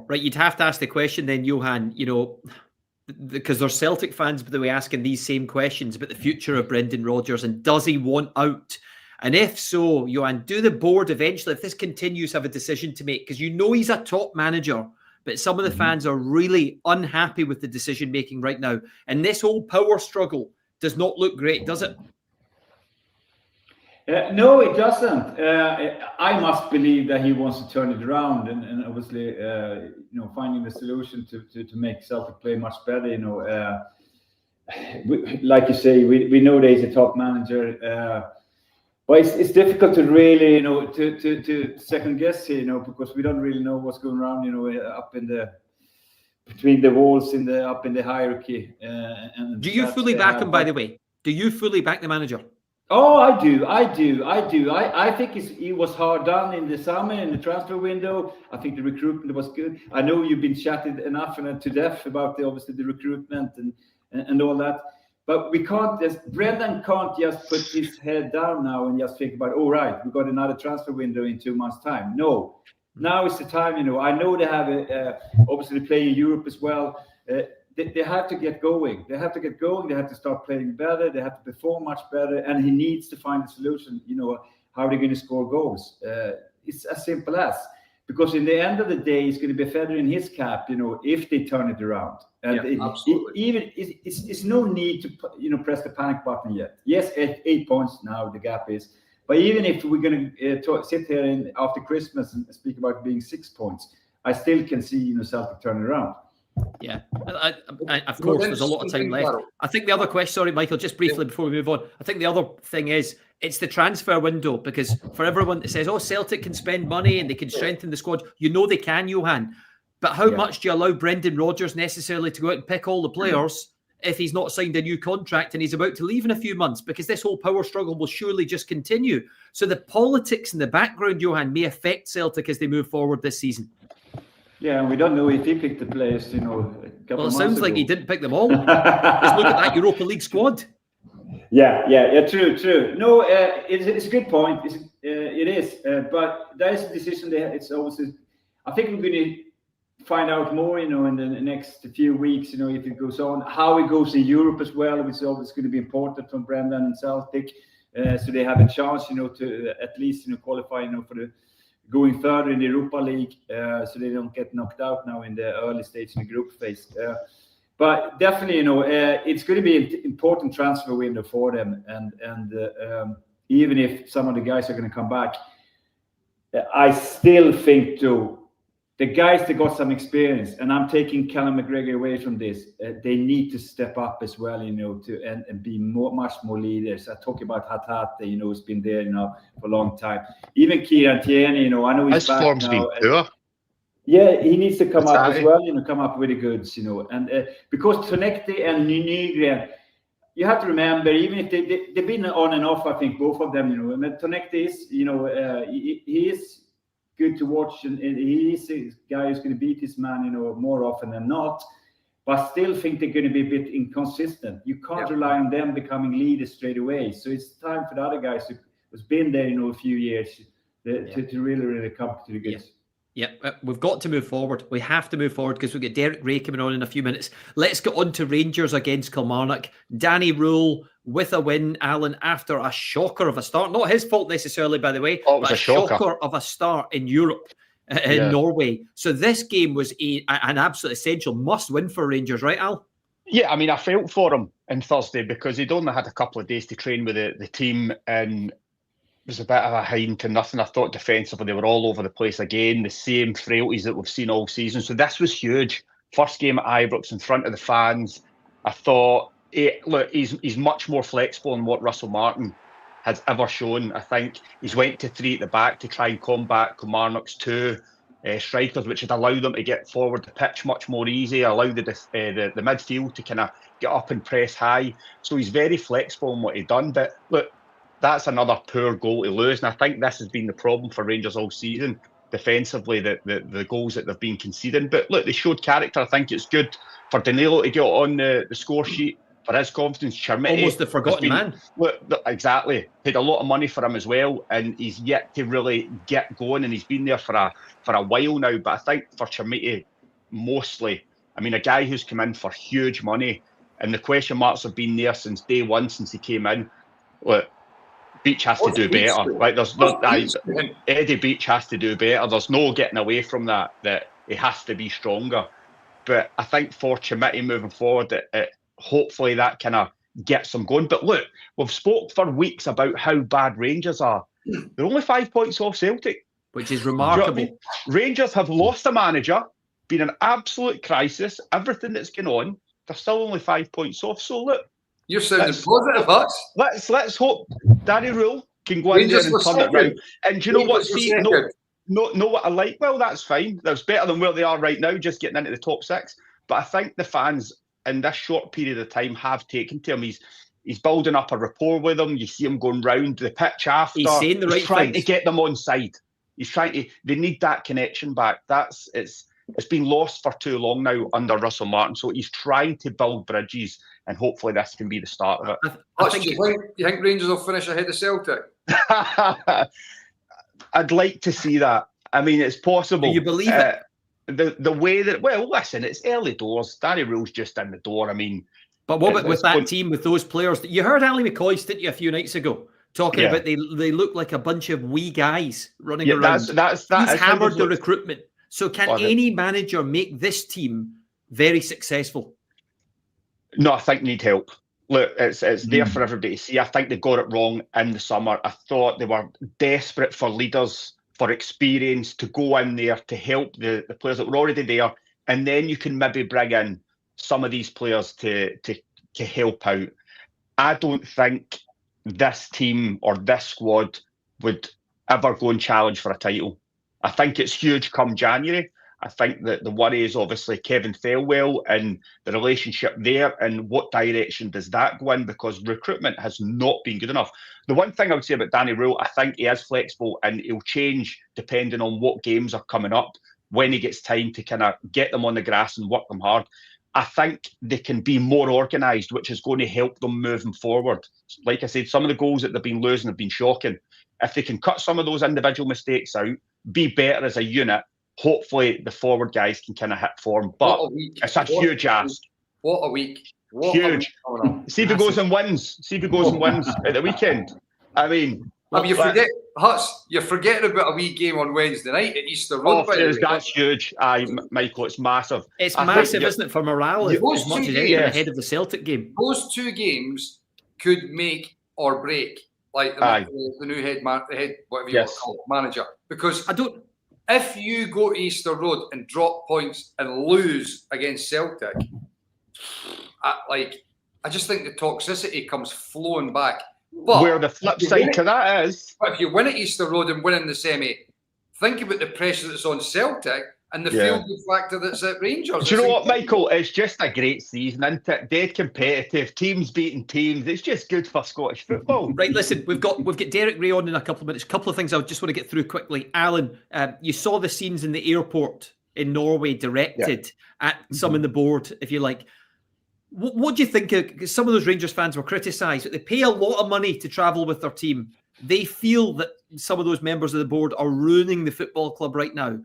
right, you'd have to ask the question then, Johan, because there's Celtic fans, by the way, asking these same questions about the future of Brendan Rodgers, and does he want out? And if so, Johan, do the board eventually, if this continues, have a decision to make? Because he's a top manager, but some of the fans are really unhappy with the decision making right now. And this whole power struggle does not look great, does it?
No, it doesn't. I must believe that he wants to turn it around, and obviously, finding the solution to make Celtic play much better. Like you say, we know that he's a top manager. But it's difficult to really, to second guess here, because we don't really know what's going around, up in between the walls up in the hierarchy. And
do you fully back him, by the way? Do you fully back the manager?
Oh, I do. I think he was hard done in the summer in the transfer window. I think the recruitment was good. I know you've been chatted enough and to death about obviously the recruitment and all that. But Brendan can't just put his head down now and just think about, all right, we've got another transfer window in 2 months' time. No, now is the time, I know they have obviously they play in Europe as well. They have to get going. They have to start playing better. They have to perform much better. And he needs to find a solution, how they're going to score goals. It's as simple as. Because in the end of the day, it's going to be a feather in his cap, if they turn it around. And
absolutely.
It's no need to, press the panic button yet. Yes, at 8 points now, the gap is. But even if we're going to sit here after Christmas and speak about being 6 points, I still can see, Celtic turning around.
Yeah, of course, there's a lot of time left. I think the other question, sorry, Michael, just briefly before we move on, I think the other thing is, it's the transfer window, because for everyone that says, Celtic can spend money and they can strengthen the squad, they can, Johan. But how much do you allow Brendan Rodgers necessarily to go out and pick all the players if he's not signed a new contract and he's about to leave in a few months? Because this whole power struggle will surely just continue. So the politics in the background, Johan, may affect Celtic as they move forward this season.
Yeah, and we don't know if he picked the players,
Well, it sounds like he didn't pick them all. Just look at that Europa League squad.
Yeah, true. No, it's a good point. it is. But that is a decision. It's obviously. I think we're going to find out more, in the next few weeks. If it goes on, how it goes in Europe as well, which is always going to be important from Brendan and Celtic. So they have a chance, to at least qualify, for the going further in the Europa League, so they don't get knocked out now in the early stage in the group phase. But definitely, it's going to be an important transfer window for them, and even if some of the guys are going to come back, I still think too. The guys that got some experience, and I'm taking Callum McGregor away from this, they need to step up as well, to and be much more leaders. I talk about Hutton, who's been there, for a long time. Even Kieran Tierney, I know he's back
form's
now.
Been poor.
Yeah, he needs to come up as well, come up with the goods, and because Tonekti and Nygren, you have to remember, even if they've been on and off, I think both of them, and Tonekti is, he is good to watch, and he is a guy who's going to beat his man, more often than not. But still think they're going to be a bit inconsistent. You can't rely on them becoming leaders straight away. So it's time for the other guys who's been there, a few years to really come to the goods.
Yeah, we've got to move forward. We have to move forward because we've got Derek Rae coming on in a few minutes. Let's get on to Rangers against Kilmarnock. Danny Röhl with a win, Alan, after a shocker of a start. Not his fault necessarily, by the way,
but a shocker
of a start in Europe, in Norway. So this game was an absolute essential must-win for Rangers, right, Al?
Yeah, I mean, I felt for him on Thursday because he'd only had a couple of days to train with the team, and was a bit of a hiding to nothing. I thought defensively they were all over the place again, the same frailties that we've seen all season. So this was huge. First game at Ibrox in front of the fans. I thought, he's much more flexible than what Russell Martin has ever shown. I think he's went to 3 at the back to try and combat Kilmarnock's 2 strikers, which had allowed them to get forward the pitch much more easy, allowed the midfield to kind of get up and press high. So he's very flexible in what he's done. But look, that's another poor goal to lose, and I think this has been the problem for Rangers all season defensively, the goals that they've been conceding. But look, they showed character. I think it's good for Danilo to get on the score sheet for his confidence. Chermiti,
almost the forgotten man.
Look, exactly, paid a lot of money for him as well, and he's yet to really get going. And he's been there for a while now. But I think for Chermiti, mostly, I mean, a guy who's come in for huge money, and the question marks have been there since day one, since he came in. Look, Beach has to do better. Like Eddie Beach has to do better. There's no getting away from that he has to be stronger. But I think for Chermiti moving forward, hopefully that kind of gets them going. But look, we've spoke for weeks about how bad Rangers are. They're only 5 points off Celtic,
which is remarkable.
Rangers have lost a manager, been an absolute crisis. Everything that's going on, they're still only 5 points off. So look.
You're sounding positive, Hutz.
Let's hope Danny Röhl can go in there and turn it round. And do you know what? See, know what I like? Well, that's fine. That's better than where they are right now, just getting into the top 6. But I think the fans in this short period of time have taken to him. He's building up a rapport with them. You see him going round the pitch after.
He's saying the right
He's trying
things
to get them on side. He's trying to. They need that connection back. It's been lost for too long now under Russell Martin. So he's trying to build bridges, and hopefully this can be the start of it.
You think Rangers will finish ahead of Celtic?
I'd like to see that. I mean, it's possible.
Do you believe it?
The way that, well, listen, it's early doors. Danny Rohl's just in the door. I mean,
but what about with that team, with those players? You heard Ali McCoy, didn't you, a few nights ago, talking about they look like a bunch of wee guys running around. He's hammered the recruitment. So can any manager make this team very successful?
No, I think need help. Look, it's there for everybody to see. I think they got it wrong in the summer. I thought they were desperate for leaders, for experience, to go in there to help the players that were already there. And then you can maybe bring in some of these players to help out. I don't think this team or this squad would ever go and challenge for a title. I think it's huge come January. I think that the worry is obviously Kevin Thelwell and the relationship there, and what direction does that go in, because recruitment has not been good enough. The one thing I would say about Danny Röhl, I think he is flexible and he'll change depending on what games are coming up, when he gets time to kind of get them on the grass and work them hard. I think they can be more organised, which is going to help them moving forward. Like I said, some of the goals that they've been losing have been shocking. If they can cut some of those individual mistakes out, be better as a unit, hopefully the forward guys can kind of hit form. But it's a huge ask.
What a week.
Huge. See if he goes and wins. See if he goes and wins at the weekend. I mean,
you forget, Hutz, you're forgetting about a wee game on Wednesday night at Easter Road.
That's huge. Michael, it's massive.
It's massive, isn't it, for morale as much as anything ahead of the Celtic game.
Those two games could make or break, like the new head whatever you want to call it, manager. Because if you go to Easter Road and drop points and lose against Celtic, I just think the toxicity comes flowing back. But
where the flip side to that is,
but if you win at Easter Road and win in the semi, think about the pressure that's on Celtic and the feel-good factor that's at Rangers.
Do you know what, Michael? It's just a great season, isn't it? Dead competitive, teams beating teams. It's just good for Scottish football.
Right, listen, we've got Derek Rae on in a couple of minutes. A couple of things I just want to get through quickly. Alan, you saw the scenes in the airport in Norway directed at some in the board, if you like. What do you think? Some of those Rangers fans were criticised, but they pay a lot of money to travel with their team. They feel that some of those members of the board are ruining the football club right now.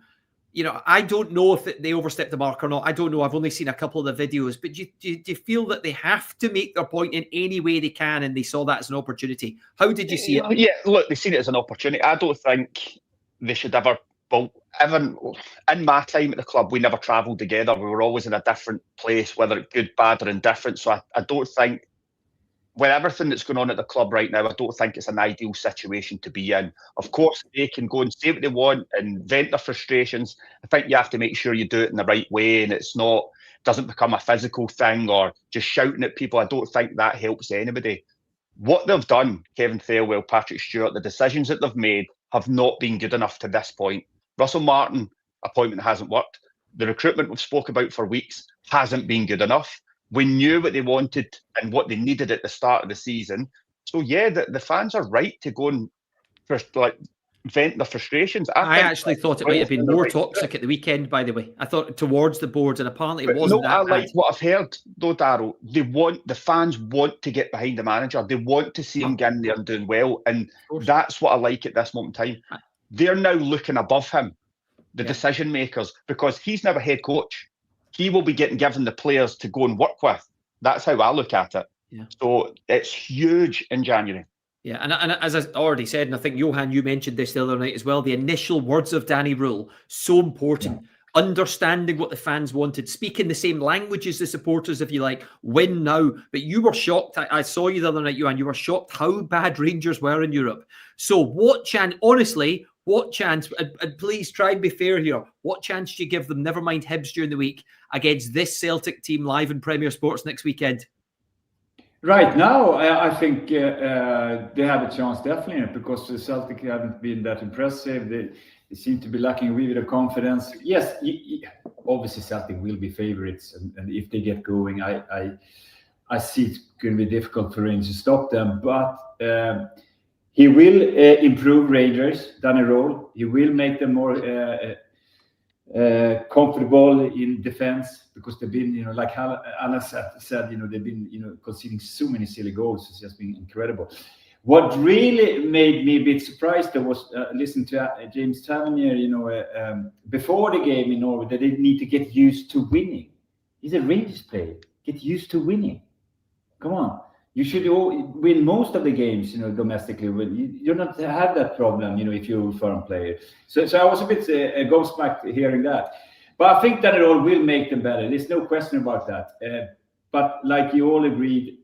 You know, I don't know if they overstepped the mark or not. I don't know. I've only seen a couple of the videos. But do you feel that they have to make their point in any way they can, and they saw that as an opportunity? How did you see it?
Yeah, look, they seen it as an opportunity. I don't think they should ever... Well, even in my time at the club, we never travelled together. We were always in a different place, whether good, bad or indifferent. So I don't think, with everything that's going on at the club right now, I don't think it's an ideal situation to be in. Of course, they can go and say what they want and vent their frustrations. I think you have to make sure you do it in the right way and doesn't become a physical thing or just shouting at people. I don't think that helps anybody. What they've done, Kevin Thelwell, Patrick Stewart, the decisions that they've made have not been good enough to this point. Russell Martin appointment hasn't worked. The recruitment we've spoke about for weeks hasn't been good enough. We knew what they wanted and what they needed at the start of the season. So yeah, the fans are right to go and vent their frustrations.
I actually thought it might have been more toxic at the weekend, by the way. I thought towards the boards, and apparently it wasn't that bad.
Like what I've heard though, Darrell, the fans want to get behind the manager. They want to see him getting there and doing well. And that's what I like at this moment in time. They're now looking above him, the decision makers, because he's never head coach. He will be given the players to go and work with. That's how I look at it. Yeah. So it's huge in January.
Yeah, and as I already said, and I think, Johan, you mentioned this the other night as well, the initial words of Danny Röhl, so important. Yeah. Understanding what the fans wanted, speaking the same language as the supporters, if you like, win now. But you were shocked. I saw you the other night, Johan, you were shocked how bad Rangers were in Europe. So what chance, honestly, what chance, and please try and be fair here, what chance do you give them, never mind Hibs during the week, against this Celtic team live in Premier Sports next weekend?
Right now, I think they have a chance, definitely, because the Celtic haven't been that impressive. They seem to be lacking a wee bit of confidence. Yes, obviously Celtic will be favourites, and if they get going, I see it's going to be difficult for Rangers to stop them. But he will improve Rangers, Danny Rohl. He will make them more comfortable in defense, because they've been, like Anna said, they've been, conceding so many silly goals. It's just been incredible. What really made me a bit surprised though was listening to James Tavernier, before the game in Norway, that they need to get used to winning. He's a Rangers player. Get used to winning. Come on. You should win most of the games, domestically. You don't have that problem, if you're a foreign player. So I was a bit gobsmacked hearing that. But I think that it all will make them better. There's no question about that. But like you all agreed,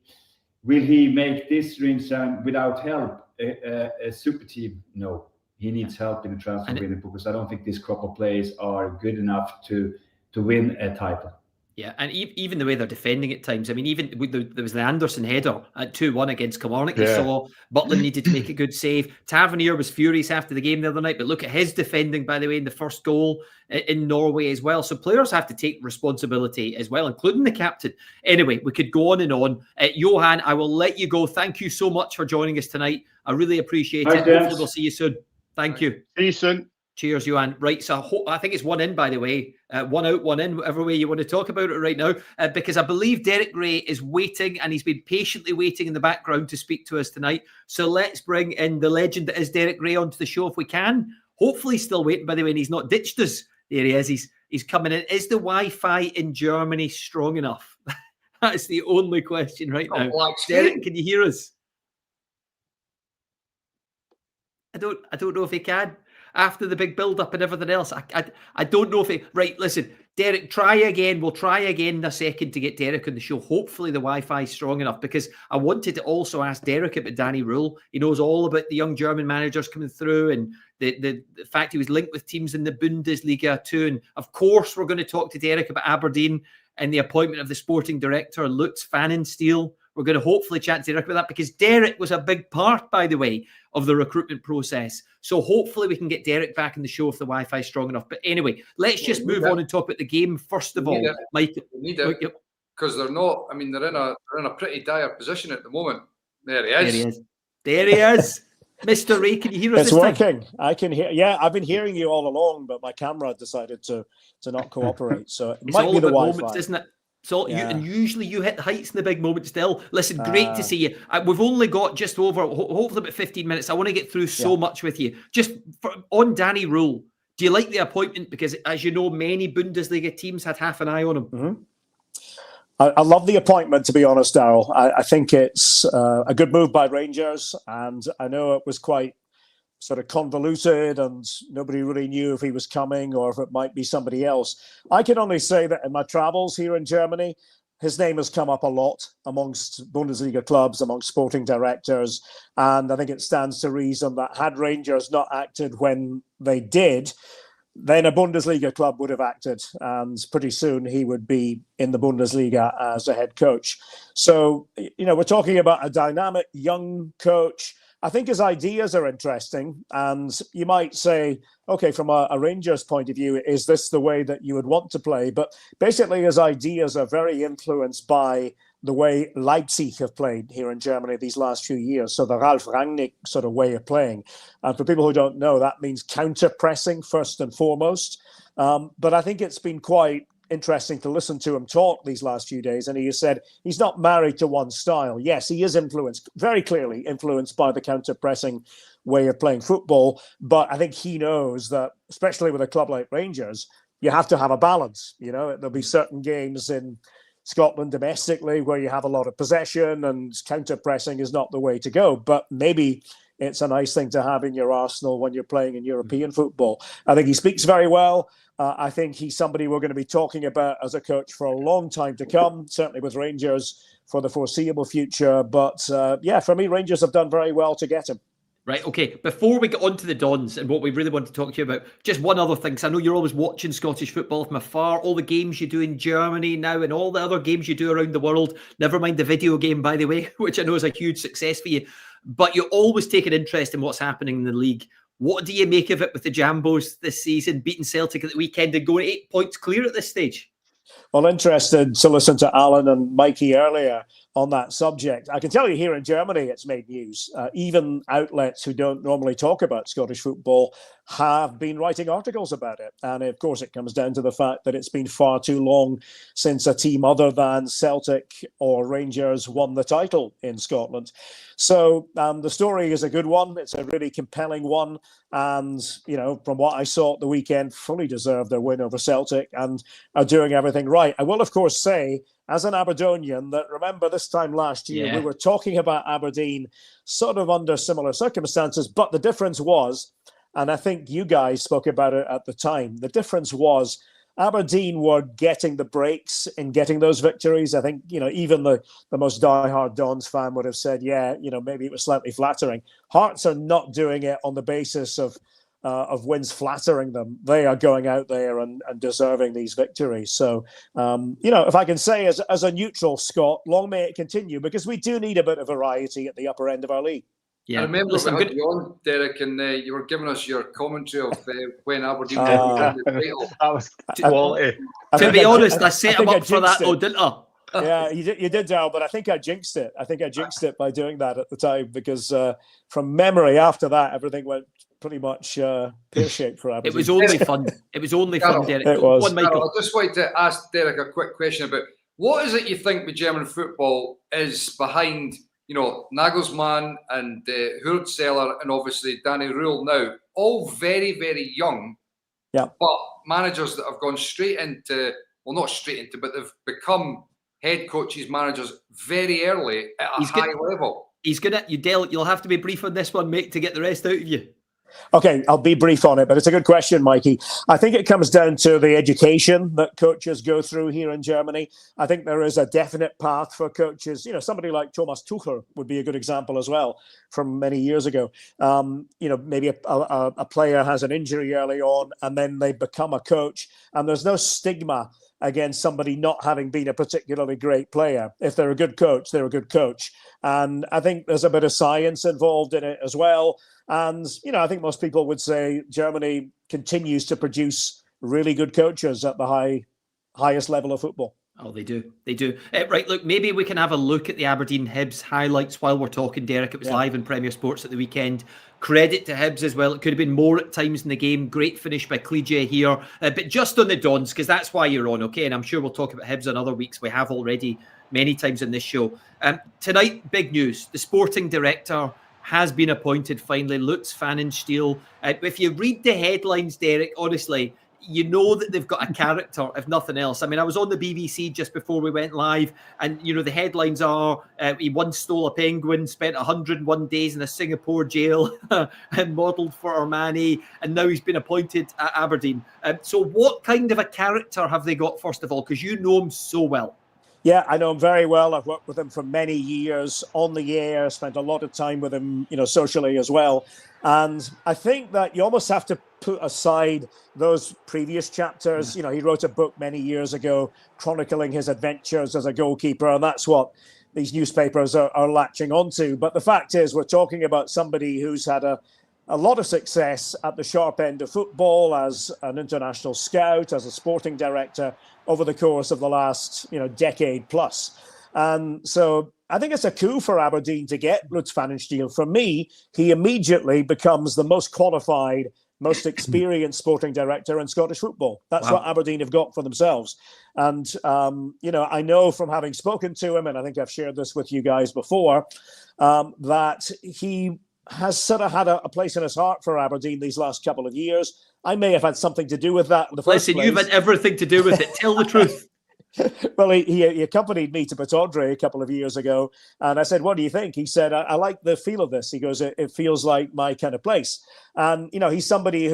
will he make this Rangers without help a super team? No. He needs help in the transfer window, because I don't think this crop of players are good enough to win a title.
Yeah, and even the way they're defending at times. I mean, even there was the Anderson header at 2-1 against Kilmarnock. You saw Butland needed to make a good save. Tavernier was furious after the game the other night, but look at his defending, by the way, in the first goal in Norway as well. So players have to take responsibility as well, including the captain. Anyway, we could go on and on. Johan, I will let you go. Thank you so much for joining us tonight. I really appreciate it. Hopefully we'll see you soon. Thank you.
See you soon.
Cheers, Johan. Right, so I think it's one in, by the way. One out, one in, whatever way you want to talk about it right now. Because I believe Derek Rae is waiting, and he's been patiently waiting in the background to speak to us tonight. So let's bring in the legend that is Derek Rae onto the show if we can. Hopefully he's still waiting, by the way, and he's not ditched us. There he is. He's coming in. Is the Wi-Fi in Germany strong enough? That's the only question right now. Derek, can you hear us? I don't know if he can. After the big build-up and everything else, I don't know if he... Right, listen, Derek, try again. We'll try again in a second to get Derek on the show. Hopefully the Wi-Fi is strong enough, because I wanted to also ask Derek about Danny Röhl. He knows all about the young German managers coming through, and the fact he was linked with teams in the Bundesliga too. And of course, we're going to talk to Derek about Aberdeen and the appointment of the sporting director, Lutz Pfannenstiel. We're going to hopefully chat to Derek about that, because Derek was a big part, by the way, of the recruitment process. So hopefully we can get Derek back in the show if the Wi-Fi is strong enough. But anyway, let's just move on and talk about the game first of all. Michael,
we need it, because they're not. I mean, they're in a pretty dire position at the moment. There he is.
There he is. Mr. Rae, can you hear us?
It's working. I can hear. Yeah, I've been hearing you all along, but my camera decided to not cooperate. So it might be the Wi-Fi,
moments, isn't it? So and usually you hit the heights in the big moment still. Listen, great to see you. We've only got just over, hopefully about 15 minutes. I want to get through so much with you. Just on Danny Rohl, do you like the appointment? Because as you know, many Bundesliga teams had half an eye on him.
Mm-hmm. I love the appointment, to be honest, Darrell. I think it's a good move by Rangers, and I know it was quite sort of convoluted and nobody really knew if he was coming or if it might be somebody else. I can only say that in my travels here in Germany, his name has come up a lot amongst Bundesliga clubs, amongst sporting directors. And I think it stands to reason that had Rangers not acted when they did, then a Bundesliga club would have acted. And pretty soon he would be in the Bundesliga as a head coach. So, we're talking about a dynamic young coach. I think his ideas are interesting, and you might say, okay, from a Rangers point of view, is this the way that you would want to play? But basically his ideas are very influenced by the way Leipzig have played here in Germany these last few years. So the Ralf Rangnick sort of way of playing. And for people who don't know, that means counter-pressing first and foremost. But I think it's been quite interesting to listen to him talk these last few days, and he has said he's not married to one style. Yes, he is very clearly influenced by the counter-pressing way of playing football, but I think he knows that, especially with a club like Rangers, you have to have a balance. There'll be certain games in Scotland domestically where you have a lot of possession and counter-pressing is not the way to go, but maybe it's a nice thing to have in your arsenal when you're playing in European football. I think he speaks very well. I think he's somebody we're going to be talking about as a coach for a long time to come, certainly with Rangers for the foreseeable future. But for me, Rangers have done very well to get him.
Right, okay. Before we get on to the Dons and what we really want to talk to you about, just one other thing, because I know you're always watching Scottish football from afar, all the games you do in Germany now and all the other games you do around the world, never mind the video game, by the way, which I know is a huge success for you. But you always take an interest in what's happening in the league. What do you make of it with the Jambos this season, beating Celtic at the weekend and going 8 points clear at this stage?
Well, interested to listen to Alan and Mikey earlier on that subject. I can tell you here in Germany, it's made news. Even outlets who don't normally talk about Scottish football have been writing articles about it. And of course, it comes down to the fact that it's been far too long since a team other than Celtic or Rangers won the title in Scotland. So the story is a good one. It's a really compelling one. And, from what I saw at the weekend, fully deserved their win over Celtic and are doing everything right. I will, of course, say, as an Aberdonian, that remember this time last year, we were talking about Aberdeen sort of under similar circumstances, but the difference was, and I think you guys spoke about it at the time, the difference was Aberdeen were getting the breaks in getting those victories. I think, even the most diehard Dons fan would have said, maybe it was slightly flattering. Hearts are not doing it on the basis of wins flattering them. They are going out there and deserving these victories. So, if I can say as a neutral Scot, long may it continue, because we do need a bit of variety at the upper end of our league.
Yeah. I remember we had you on, Derek, and you were giving us your commentary of when Aberdeen won the title. That was
quality.
To be honest, I set him up for that, though, didn't I?
Yeah, you did, Darrell, but I think I jinxed it. I think I jinxed it by doing that at the time, because from memory, after that, everything went pretty much pear-shaped for Aberdeen.
It was only fun. It was only fun, Derek.
It was.
One, Michael.
I just wanted to ask Derek a quick question about what is it you think with German football is behind, Nagelsmann and Hurtzeller and obviously Danny Röhl now, all very, very young, but managers that have gone straight into, well, not straight into, but they've become head coaches, managers very early at a high level.
You'll have to be brief on this one, mate, to get the rest out of you.
Okay, I'll be brief on it, but it's a good question, Mikey. I think it comes down to the education that coaches go through here in Germany. I think there is a definite path for coaches. Somebody like Thomas Tuchel would be a good example as well from many years ago. Maybe a player has an injury early on and then they become a coach, and there's no stigma against somebody not having been a particularly great player. If they're a good coach, they're a good coach. And I think there's a bit of science involved in it as well. And, I think most people would say Germany continues to produce really good coaches at the highest level of football.
Oh, they do. They do. Right, look, maybe we can have a look at the Aberdeen Hibs highlights while we're talking, Derek. It was live in Premier Sports at the weekend. Credit to Hibs as well. It could have been more at times in the game. Great finish by Clige here. But just on the Dons, because that's why you're on, okay? And I'm sure we'll talk about Hibs in other weeks. We have already many times in this show. Tonight, big news. The sporting director has been appointed finally, Lutz Pfannenstiel. If you read the headlines, Derek, honestly, you know that they've got a character, if nothing else. I mean, I was on the BBC just before we went live, and, the headlines are, he once stole a penguin, spent 101 days in a Singapore jail, and modelled for Armani, and now he's been appointed at Aberdeen. So what kind of a character have they got, first of all? Because you know him so well.
Yeah, I know him very well. I've worked with him for many years on the air, spent a lot of time with him, socially as well. And I think that you almost have to put aside those previous chapters. He wrote a book many years ago chronicling his adventures as a goalkeeper, and that's what these newspapers are latching onto. But the fact is, we're talking about somebody who's had a lot of success at the sharp end of football as an international scout, as a sporting director over the course of the last, decade plus. And so I think it's a coup for Aberdeen to get Lutz Pfannenstiel. For me, he immediately becomes the most qualified, most experienced sporting director in Scottish football. That's what Aberdeen have got for themselves. And, I know from having spoken to him, and I think I've shared this with you guys before, that he has sort of had a place in his heart for Aberdeen these last couple of years. I may have had something to do with that in the first place.
You've had everything to do with it. Tell the truth.
Well, he accompanied me to Pittodrie a couple of years ago, and I said, "What do you think?" He said, I like the feel of this. He goes, "It feels like my kind of place." And, he's somebody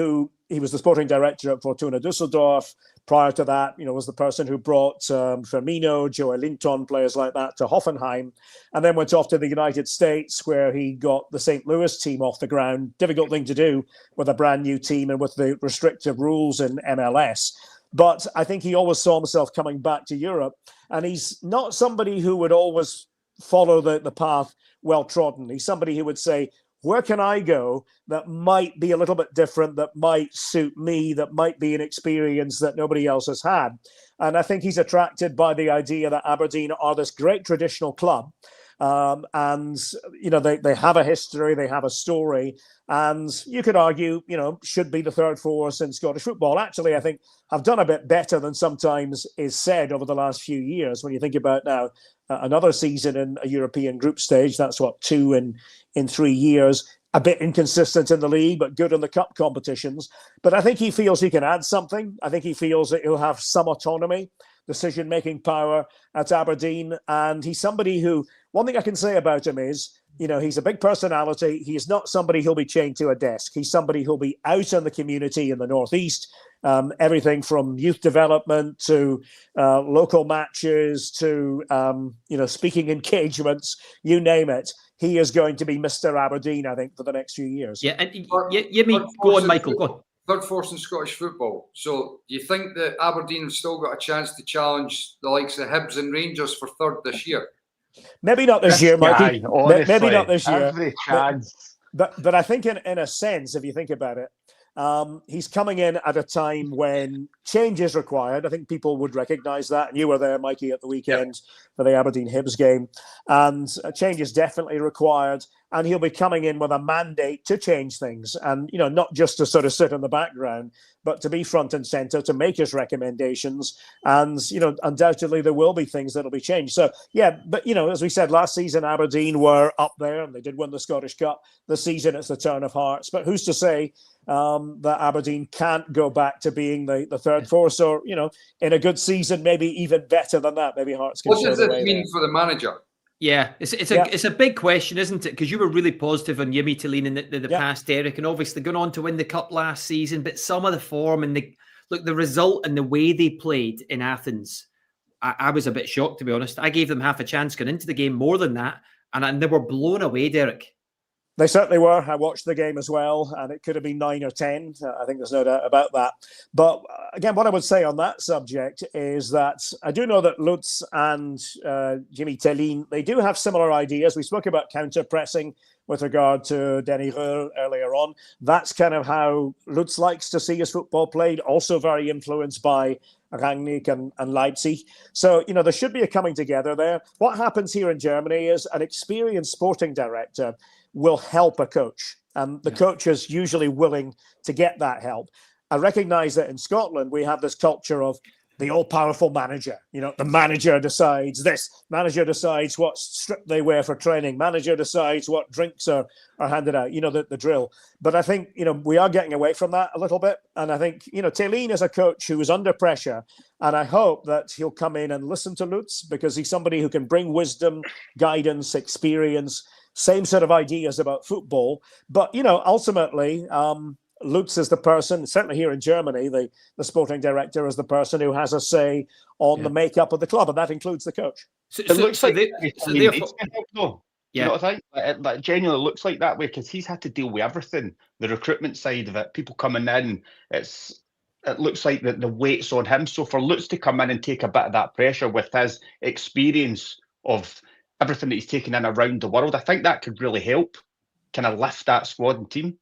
he was the sporting director at Fortuna Düsseldorf. Prior to that, was the person who brought Firmino, Joey Linton, players like that to Hoffenheim, and then went off to the United States where he got the St. Louis team off the ground. Difficult thing to do with a brand new team and with the restrictive rules in MLS. But I think he always saw himself coming back to Europe, and he's not somebody who would always follow the path well trodden. He's somebody who would say, where can I go that might be a little bit different, that might suit me, that might be an experience that nobody else has had? And I think he's attracted by the idea that Aberdeen are this great traditional club. And, they have a history, they have a story, and you could argue, should be the third force in Scottish football. Actually, I think have done a bit better than sometimes is said over the last few years. When you think about now, another season in a European group stage, that's 2 in 3 years. A bit inconsistent in the league, but good in the cup competitions. But I think he feels he can add something. I think he feels that he'll have some autonomy, decision-making power at Aberdeen. And he's somebody who, one thing I can say about him is, he's a big personality. He's not somebody who'll be chained to a desk. He's somebody who'll be out in the community in the Northeast. Everything from youth development to local matches to, speaking engagements, you name it. He is going to be Mr. Aberdeen, I think, for the next few years.
Yeah, and go on, Michael, go on.
Third force in Scottish football. So do you think that Aberdeen have still got a chance to challenge the likes of Hibs and Rangers for third this year?
Maybe not this year, Mikey.
Honestly,
maybe not this year.
Every chance.
But I think in a sense, if you think about it, He's coming in at a time when change is required. I think people would recognise that. And you were there, Mikey, at the weekend for the Aberdeen Hibs game. And change is definitely required. And he'll be coming in with a mandate to change things. And, not just to sort of sit in the background, but to be front and centre, to make his recommendations. And, undoubtedly there will be things that will be changed. So, yeah, but, as we said, last season, Aberdeen were up there and they did win the Scottish Cup. This season, it's the turn of hearts. But who's to say that Aberdeen can't go back to being the third force, or, in a good season, maybe even better than that. Maybe Hearts can.
What does it mean for the manager?
Yeah, it's a big question, isn't it? Because you were really positive on Jimmy Tillin in the past, Derek, and obviously going on to win the cup last season. But some of the form and the result and the way they played in Athens, I was a bit shocked, to be honest. I gave them half a chance going into the game, more than that, and they were blown away, Derek.
They certainly were. I watched the game as well, and it could have been 9 or 10. I think there's no doubt about that. But again, what I would say on that subject is that I do know that Lutz and Jimmy Tillin, they do have similar ideas. We spoke about counter-pressing with regard to Danny Röhl earlier on. That's kind of how Lutz likes to see his football played, also very influenced by Rangnick and Leipzig. So, there should be a coming together there. What happens here in Germany is an experienced sporting director will help a coach. And the coach is usually willing to get that help. I recognise that in Scotland, we have this culture of the all-powerful manager. The manager decides this. Manager decides what strip they wear for training. Manager decides what drinks are handed out. The drill. But I think, we are getting away from that a little bit. And I think, Tillin is a coach who is under pressure. And I hope that he'll come in and listen to Lutz, because he's somebody who can bring wisdom, guidance, experience, same sort of ideas about football. But, ultimately, Lutz is the person, certainly here in Germany, the sporting director is the person who has a say on the makeup of the club, and that includes the coach.
It looks like it's going to help, though. Yeah. I think that genuinely looks like that way, because he's had to deal with everything, the recruitment side of it, people coming in. It looks like the weight's on him. So for Lutz to come in and take a bit of that pressure with his experience of everything that he's taken in around the world, I think that could really help kind of lift that squad and team.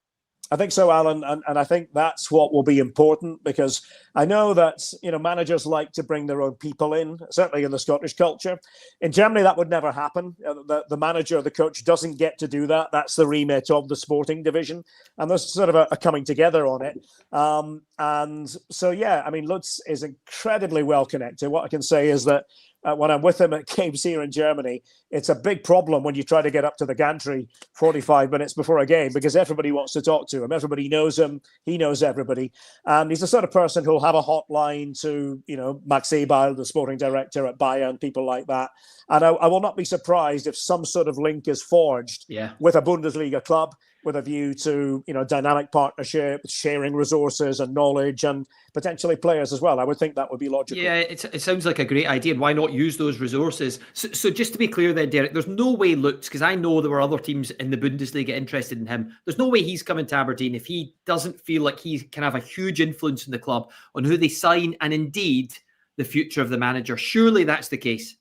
I think so, Alan, and I think that's what will be important, because I know that managers like to bring their own people in, certainly in the Scottish culture. In Germany, that would never happen. The manager or the coach doesn't get to do that. That's the remit of the sporting division, and there's sort of a coming together on it. And so, Lutz is incredibly well connected. What I can say is that when I'm with him at games here in Germany, it's a big problem when you try to get up to the gantry 45 minutes before a game, because everybody wants to talk to him. Everybody knows him. He knows everybody. And he's the sort of person who'll have a hotline to, Max Eberl, the sporting director at Bayern, people like that. And I will not be surprised if some sort of link is forged with a Bundesliga club, with a view to, dynamic partnership, sharing resources and knowledge, and potentially players as well. I would think that would be logical.
Yeah, it sounds like a great idea. And why not use those resources? So just to be clear then, Derek, there's no way Lutz, because I know there were other teams in the Bundesliga interested in him, there's no way he's coming to Aberdeen if he doesn't feel like he can have a huge influence in the club on who they sign and indeed the future of the manager. Surely that's the case.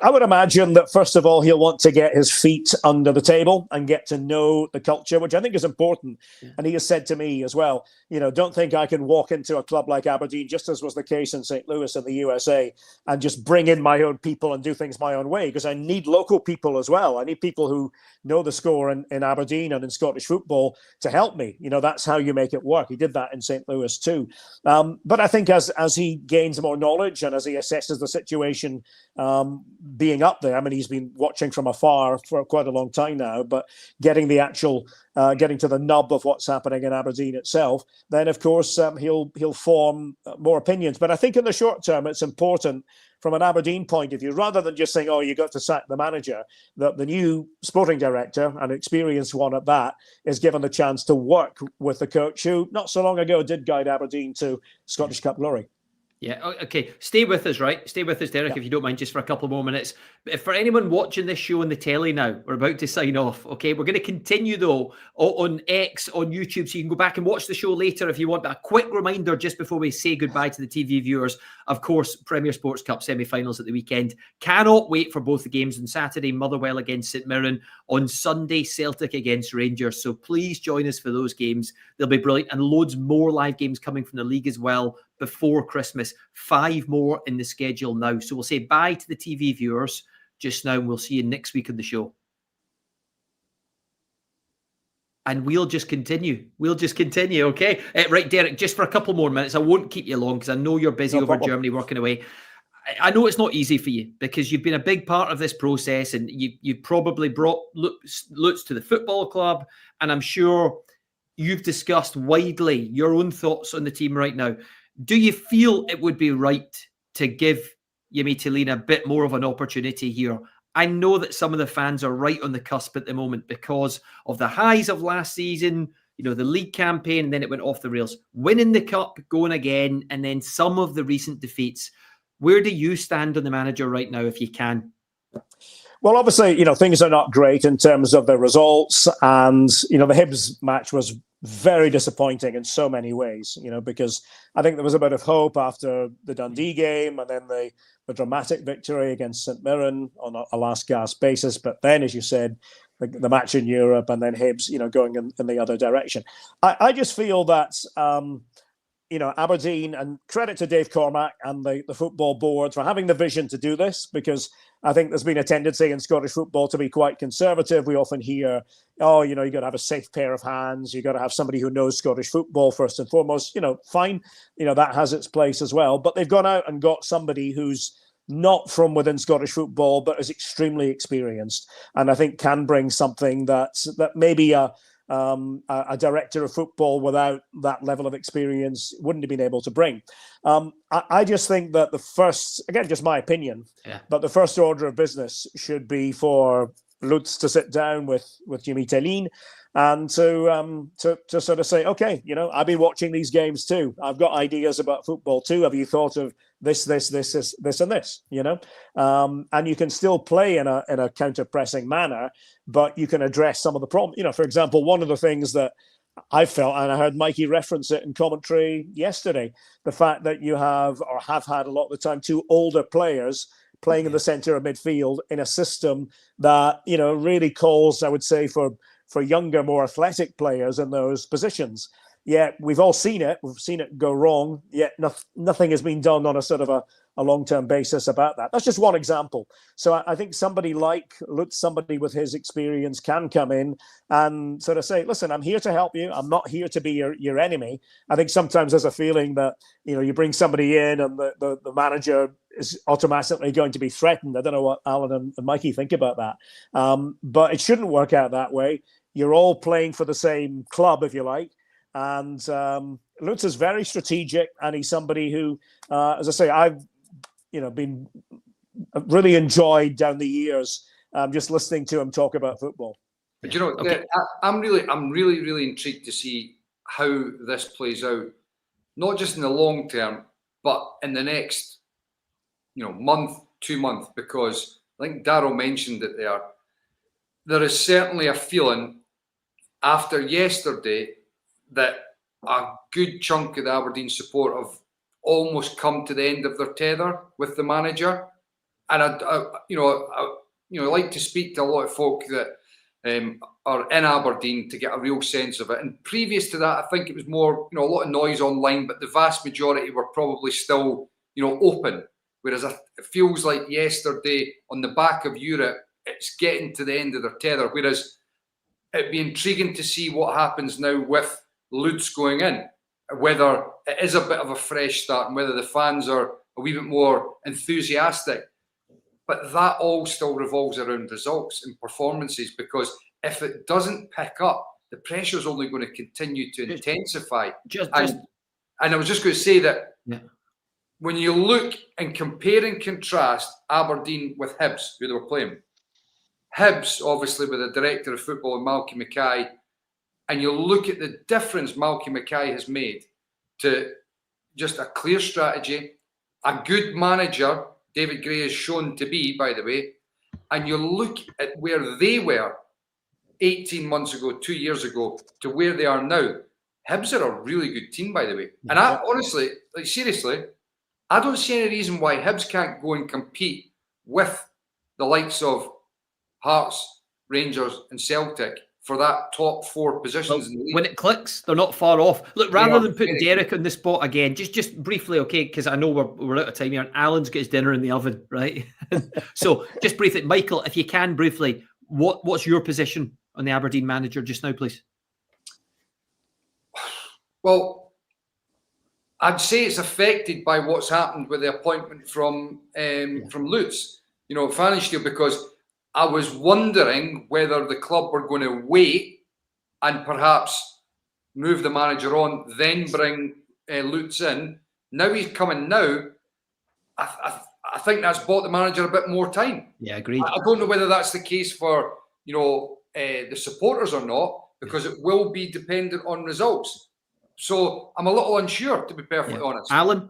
I would imagine that, first of all, he'll want to get his feet under the table and get to know the culture, which I think is important. And he has said to me as well, don't think I can walk into a club like Aberdeen, just as was the case in St. Louis in the USA, and just bring in my own people and do things my own way, because I need local people as well. I need people who know the score in Aberdeen and in Scottish football to help me. That's how you make it work. He did that in St. Louis too. But I think as he gains more knowledge and as he assesses the situation, being up there, he's been watching from afar for quite a long time now, but getting the actual, getting to the nub of what's happening in Aberdeen itself, then of course he'll form more opinions. But I think in the short term, it's important from an Aberdeen point of view, rather than just saying, oh, you got to sack the manager, that the new sporting director, an experienced one at that, is given the chance to work with the coach who not so long ago did guide Aberdeen to Scottish Cup glory.
Yeah, okay. Stay with us, right? Stay with us, Derek, if you don't mind, just for a couple more minutes. But for anyone watching this show on the telly now, we're about to sign off, okay? We're going to continue, though, on X, on YouTube, so you can go back and watch the show later if you want. But a quick reminder just before we say goodbye to the TV viewers, of course, Premier Sports Cup semi-finals at the weekend. Cannot wait for both the games on Saturday, Motherwell against St Mirren. On Sunday, Celtic against Rangers. So please join us for those games. They'll be brilliant. And loads more live games coming from the league as well before Christmas. 5 more in the schedule now. So we'll say bye to the TV viewers just now, and we'll see you next week on the show. And we'll just continue. Okay? Right, Derek, just for a couple more minutes. I won't keep you long because I know you're busy over in Germany working away. I know it's not easy for you because you've been a big part of this process, and you probably brought Lutz to the football club, and I'm sure you've discussed widely your own thoughts on the team right now. Do you feel it would be right to give Jimmy Tillin a bit more of an opportunity here? I know that some of the fans are right on the cusp at the moment because of the highs of last season, the league campaign, and then it went off the rails. Winning the cup, going again, and then some of the recent defeats. Where do you stand on the manager right now, if you can?
Well, obviously, things are not great in terms of the results. And, the Hibs match was very disappointing in so many ways, because I think there was a bit of hope after the Dundee game and then the dramatic victory against St Mirren on a last gasp basis. But then, as you said, the match in Europe and then Hibs, going in the other direction. I just feel that, Aberdeen, and credit to Dave Cormack and the football board for having the vision to do this, because I think there's been a tendency in Scottish football to be quite conservative. We often hear, you got to have a safe pair of hands. You got to have somebody who knows Scottish football first and foremost. Fine. that has its place as well. But they've gone out and got somebody who's not from within Scottish football, but is extremely experienced, and I think can bring something that maybe a director of football without that level of experience wouldn't have been able to bring. I just think that the first, again, just my opinion, but the first order of business should be for Lutz to sit down with Jimmy Tillin and to sort of say, okay, I've been watching these games too. I've got ideas about football too. Have you thought of this, and this? And you can still play in a counter-pressing manner, but you can address some of the problems. For example, one of the things that I felt, and I heard Mikey reference it in commentary yesterday, the fact that you have had a lot of the time 2 older players playing in the centre of midfield in a system that, really calls, I would say, for younger, more athletic players in those positions. Yet we've all seen it. We've seen it go wrong. Yet nothing has been done on a sort of a long-term basis about that. That's just one example. So I think somebody like Lutz, somebody with his experience, can come in and sort of say, listen, I'm here to help you. I'm not here to be your enemy. I think sometimes there's a feeling that, you bring somebody in and the manager is automatically going to be threatened. I don't know what Alan and Mikey think about that. But it shouldn't work out that way. You're all playing for the same club, if you like. And Lutz is very strategic, and he's somebody who, as I say, I've been really enjoyed down the years just listening to him talk about football.
But I'm really intrigued to see how this plays out, not just in the long term, but in the next month, 2 months, because I think Darrell mentioned it there. There is certainly a feeling after yesterday that a good chunk of the Aberdeen support have almost come to the end of their tether with the manager, and I like to speak to a lot of folk that are in Aberdeen to get a real sense of it. And previous to that, I think it was more a lot of noise online, but the vast majority were probably still open. Whereas it feels like yesterday, on the back of Europe, it's getting to the end of their tether. Whereas it'd be intriguing to see what happens now with Lutz going in, whether it is a bit of a fresh start and whether the fans are a wee bit more enthusiastic. But that all still revolves around results and performances, because if it doesn't pick up, the pressure is only going to continue to intensify. And I was just going to say that when you look and compare and contrast Aberdeen with Hibs, who they were playing, Hibs, obviously, with the director of football, Malky Mackay, and you look at the difference Malky Mackay has made to just a clear strategy, a good manager David Gray is shown to be, by the way, and you look at where they were 18 months ago, 2 years ago, to where they are now, Hibs are a really good team, by the way. And I honestly, like seriously, I don't see any reason why Hibs can't go and compete with the likes of Hearts, Rangers and Celtic for that top 4 positions in the league.
When it clicks, they're not far off. Look, rather than putting Derek on the spot again, just briefly, okay, because I know we're out of time here, and Alan's got his dinner in the oven, right? So just briefly, Michael, if you can briefly, what's your position on the Aberdeen manager just now, please?
Well, I'd say it's affected by what's happened with the appointment from Lutz, Pfannenstiel, because I was wondering whether the club were going to wait and perhaps move the manager on, then bring Lutz in. Now he's coming now. I think that's bought the manager a bit more time.
Yeah, agreed.
I don't know whether that's the case for the supporters or not, because it will be dependent on results. So I'm a little unsure, to be perfectly honest.
Alan?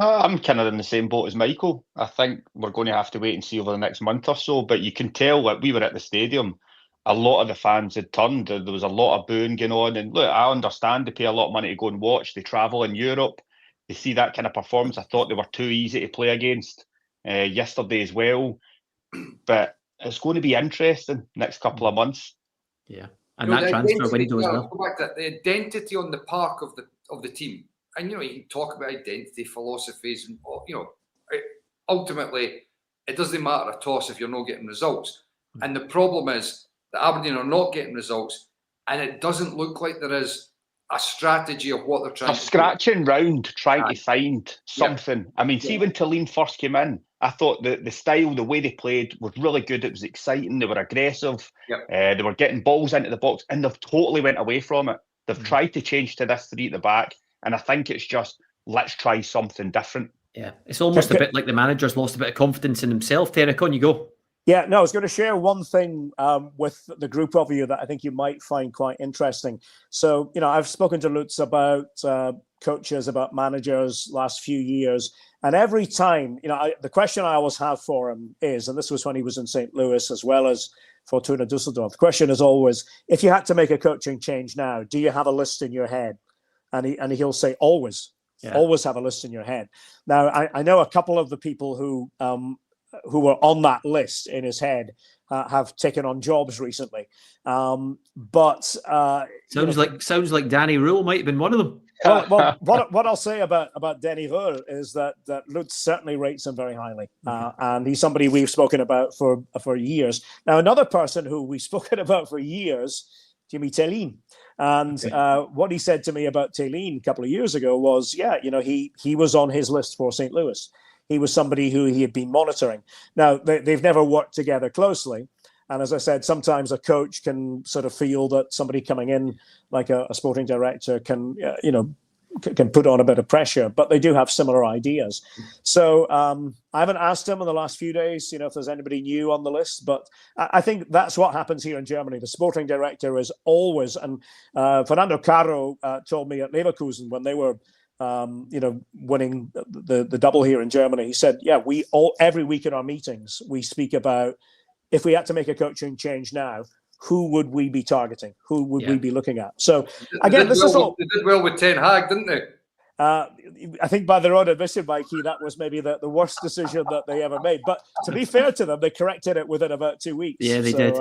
I'm kind of in the same boat as Michael. I think we're going to have to wait and see over the next month or so. But you can tell that we were at the stadium. A lot of the fans had turned. There was a lot of booing going on. And look, I understand they pay a lot of money to go and watch. They travel in Europe. They see that kind of performance. I thought they were too easy to play against yesterday as well. But it's going to be interesting next couple of months.
Yeah. And that transfer window as well.
Go back to that, the identity on the park of the team. And, you can talk about identity, philosophies, and, ultimately, it doesn't matter a toss if you're not getting results. And the problem is that Aberdeen are not getting results, and it doesn't look like there is a strategy of what they're trying to do.
Scratching round, trying to find something. I mean, see when Talene first came in, I thought the style, the way they played was really good. It was exciting. They were aggressive. They were getting balls into the box, and they've totally went away from it. They've tried to change to this 3 at the back. And I think it's just, let's try something different.
Yeah, it's almost a bit like the manager's lost a bit of confidence in himself. Derek, on you go.
Yeah, no, I was going to share one thing with the group of you that I think you might find quite interesting. So, I've spoken to Lutz about coaches, about managers last few years. And every time, the question I always have for him is, and this was when he was in St. Louis as well as Fortuna Düsseldorf, the question is always, if you had to make a coaching change now, do you have a list in your head? And he'll say, always have a list in your head. Now, I know a couple of the people who were on that list in his head have taken on jobs recently. But
sounds like Danny Röhl might have been one of them.
Well, what I'll say about Danny Röhl is that Lutz certainly rates him very highly, and he's somebody we've spoken about for years. Now, another person who we've spoken about for years, Jimmy Talene. And what he said to me about Talene a couple of years ago was, he was on his list for St. Louis. He was somebody who he had been monitoring. Now, they've never worked together closely. And as I said, sometimes a coach can sort of feel that somebody coming in, like a sporting director, can put on a bit of pressure, but they do have similar ideas. So I haven't asked him in the last few days, if there's anybody new on the list, but I think that's what happens here in Germany. The sporting director is always, and Fernando Caro told me at Leverkusen when they were, winning the double here in Germany, he said, every week in our meetings, we speak about if we had to make a coaching change now, who would we be targeting? Who would we be looking at? So again, this is all.
They did well with Ten Hag, didn't they?
I think by their own admission, Mikey, that was maybe the worst decision that they ever made. But to be fair to them, they corrected it within about 2 weeks.
Yeah, they did.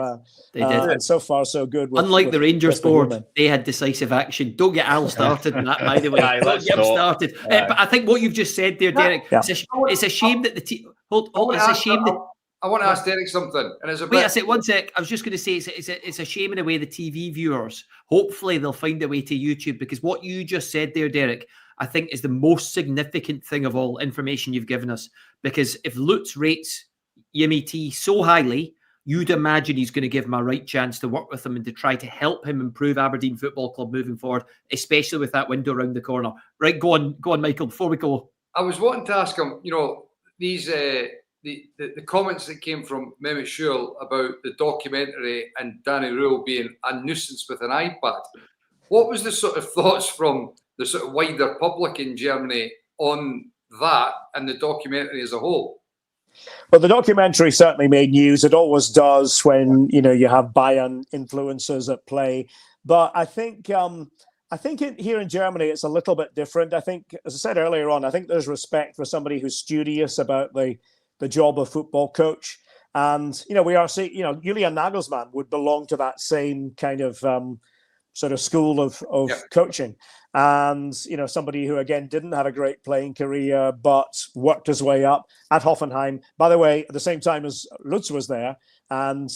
They did.
And so far, so good.
Unlike the Rangers board, they had decisive action. Don't get Al started on that, by the way. Don't get him started. But I think what you've just said there, Derek, it's a shame that the team. It's a shame that.
I want to ask Derek something. And it's a bit...
Wait a sec, one sec. I was just going to say it's a shame in a way the TV viewers, hopefully they'll find their way to YouTube, because what you just said there, Derek, I think is the most significant thing of all information you've given us. Because if Lutz rates Jimmy T so highly, you'd imagine he's going to give him a right chance to work with him and to try to help him improve Aberdeen Football Club moving forward, especially with that window around the corner. Right, go on, Michael, before we go.
I was wanting to ask him, these... The comments that came from Mehmet Schul about the documentary and Danny Röhl being a nuisance with an iPad. What was the sort of thoughts from the sort of wider public in Germany on that and the documentary as a whole?
Well, the documentary certainly made news. It always does when you have Bayern influences at play. But I think here in Germany it's a little bit different. I think, as I said earlier on, I think there's respect for somebody who's studious about the job of football coach. And we are seeing Julian Nagelsmann would belong to that same kind of sort of school of coaching. And, somebody who, again, didn't have a great playing career, but worked his way up at Hoffenheim. By the way, at the same time as Lutz was there. And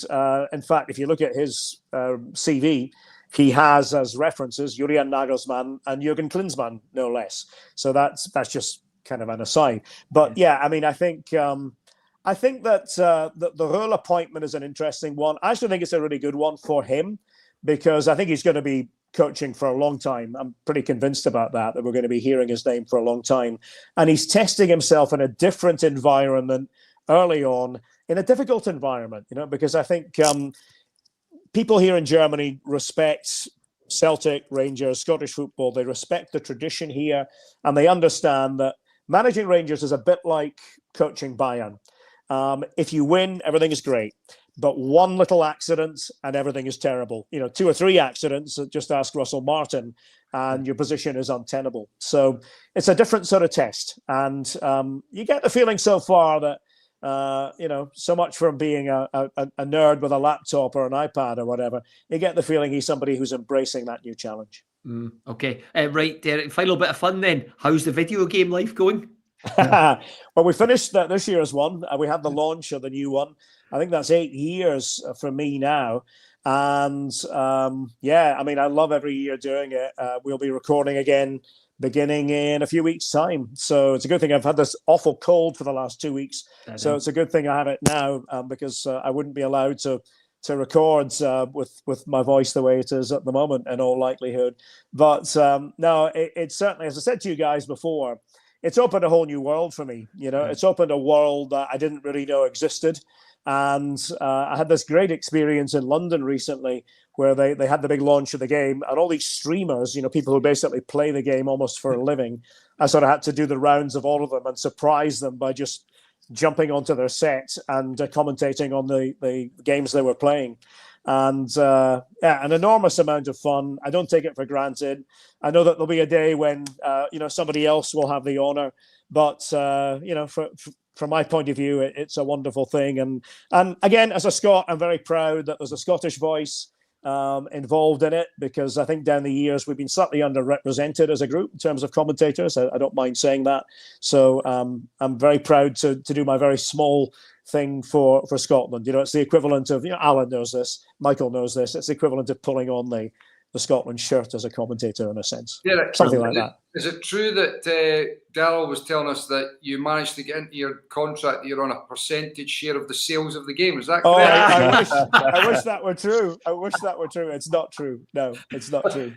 in fact, if you look at his CV, he has as references Julian Nagelsmann and Jürgen Klinsmann, no less. So that's just kind of an aside. But yeah, I mean, I think that the Röhl appointment is an interesting one. I actually think it's a really good one for him, because I think he's going to be coaching for a long time. I'm pretty convinced about that we're going to be hearing his name for a long time. And he's testing himself in a different environment early on, in a difficult environment, because I think people here in Germany respect Celtic, Rangers, Scottish football. They respect the tradition here, and they understand that managing Rangers is a bit like coaching Bayern. If you win, everything is great. But one little accident and everything is terrible. 2 or 3 accidents, just ask Russell Martin, and your position is untenable. So it's a different sort of test. And you get the feeling so far that, so much from being a nerd with a laptop or an iPad or whatever, you get the feeling he's somebody who's embracing that new challenge.
Okay. Right, Derek, final bit of fun then. How's the video game life going?
Well, we finished this year's one. We had the launch of the new one. I think that's 8 years for me now. And I mean, I love every year doing it. We'll be recording again beginning in a few weeks' time. So it's a good thing. I've had this awful cold for the last 2 weeks. So it's a good thing I have it now, because I wouldn't be allowed to record with my voice the way it is at the moment, in all likelihood. But no, it's certainly, as I said to you guys before, it's opened a whole new world for me. It's opened a world that I didn't really know existed. And I had this great experience in London recently, where they had the big launch of the game, and all these streamers, people who basically play the game almost for a living, I sort of had to do the rounds of all of them and surprise them by just jumping onto their set and commentating on the games they were playing. And an enormous amount of fun. I don't take it for granted. I know that there'll be a day when somebody else will have the honor, but from my point of view, it's a wonderful thing. And again, as a Scot, I'm very proud that there's a Scottish voice involved in it, because I think down the years we've been slightly underrepresented as a group in terms of commentators. I don't mind saying that. So I'm very proud to do my very small thing for Scotland. It's the equivalent of, Alan knows this, Michael knows this, it's the equivalent of pulling on the Scotland shirt as a commentator, in a sense. Yeah, something like that.
Is it true that Darrell was telling us that you managed to get into your contract that you're on a percentage share of the sales of the game? Is that correct?
I wish that were true. It's not true. No, it's not true.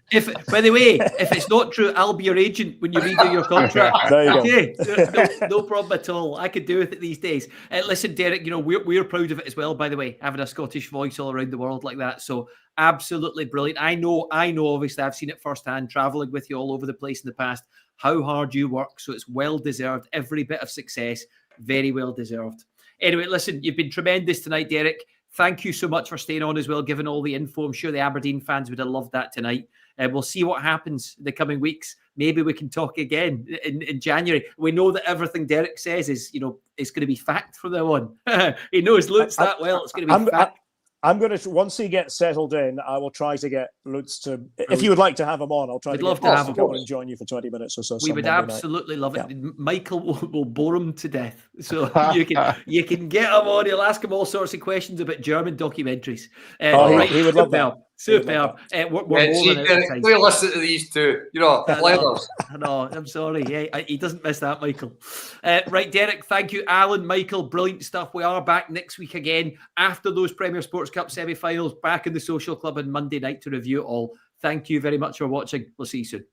By the way, if it's not true, I'll be your agent when you redo your contract.
There you
go. No problem at all. I could do with it these days. Listen, Derek, we're proud of it as well, by the way, having a Scottish voice all around the world like that. So absolutely brilliant. I know, obviously, I've seen it firsthand, traveling with you all over the place in the past, how hard you work. So it's well deserved. Every bit of success, very well deserved. Anyway, listen, you've been tremendous tonight, Derek. Thank you so much for staying on as well, giving all the info. I'm sure the Aberdeen fans would have loved that tonight. We'll see what happens in the coming weeks. Maybe we can talk again in January. We know that everything Derek says is, it's going to be fact from now on. He knows Lutz that well. It's going to be fact.
I'm going to, once he gets settled in, I will try to get Lutz to, if you would like to have him on, I'll try to have him come and join you for 20 minutes or so.
We would absolutely love it. Yeah. Michael will bore him to death. So you can get him on. He'll ask him all sorts of questions about German documentaries.
He would love that.
Superb.
We'll listen to these two. Leathers.
No, I'm sorry. Yeah, he doesn't miss that, Michael. Right, Derek, thank you. Alan, Michael, brilliant stuff. We are back next week again after those Premier Sports Cup semi-finals, back in the Social Club on Monday night to review it all. Thank you very much for watching. We'll see you soon.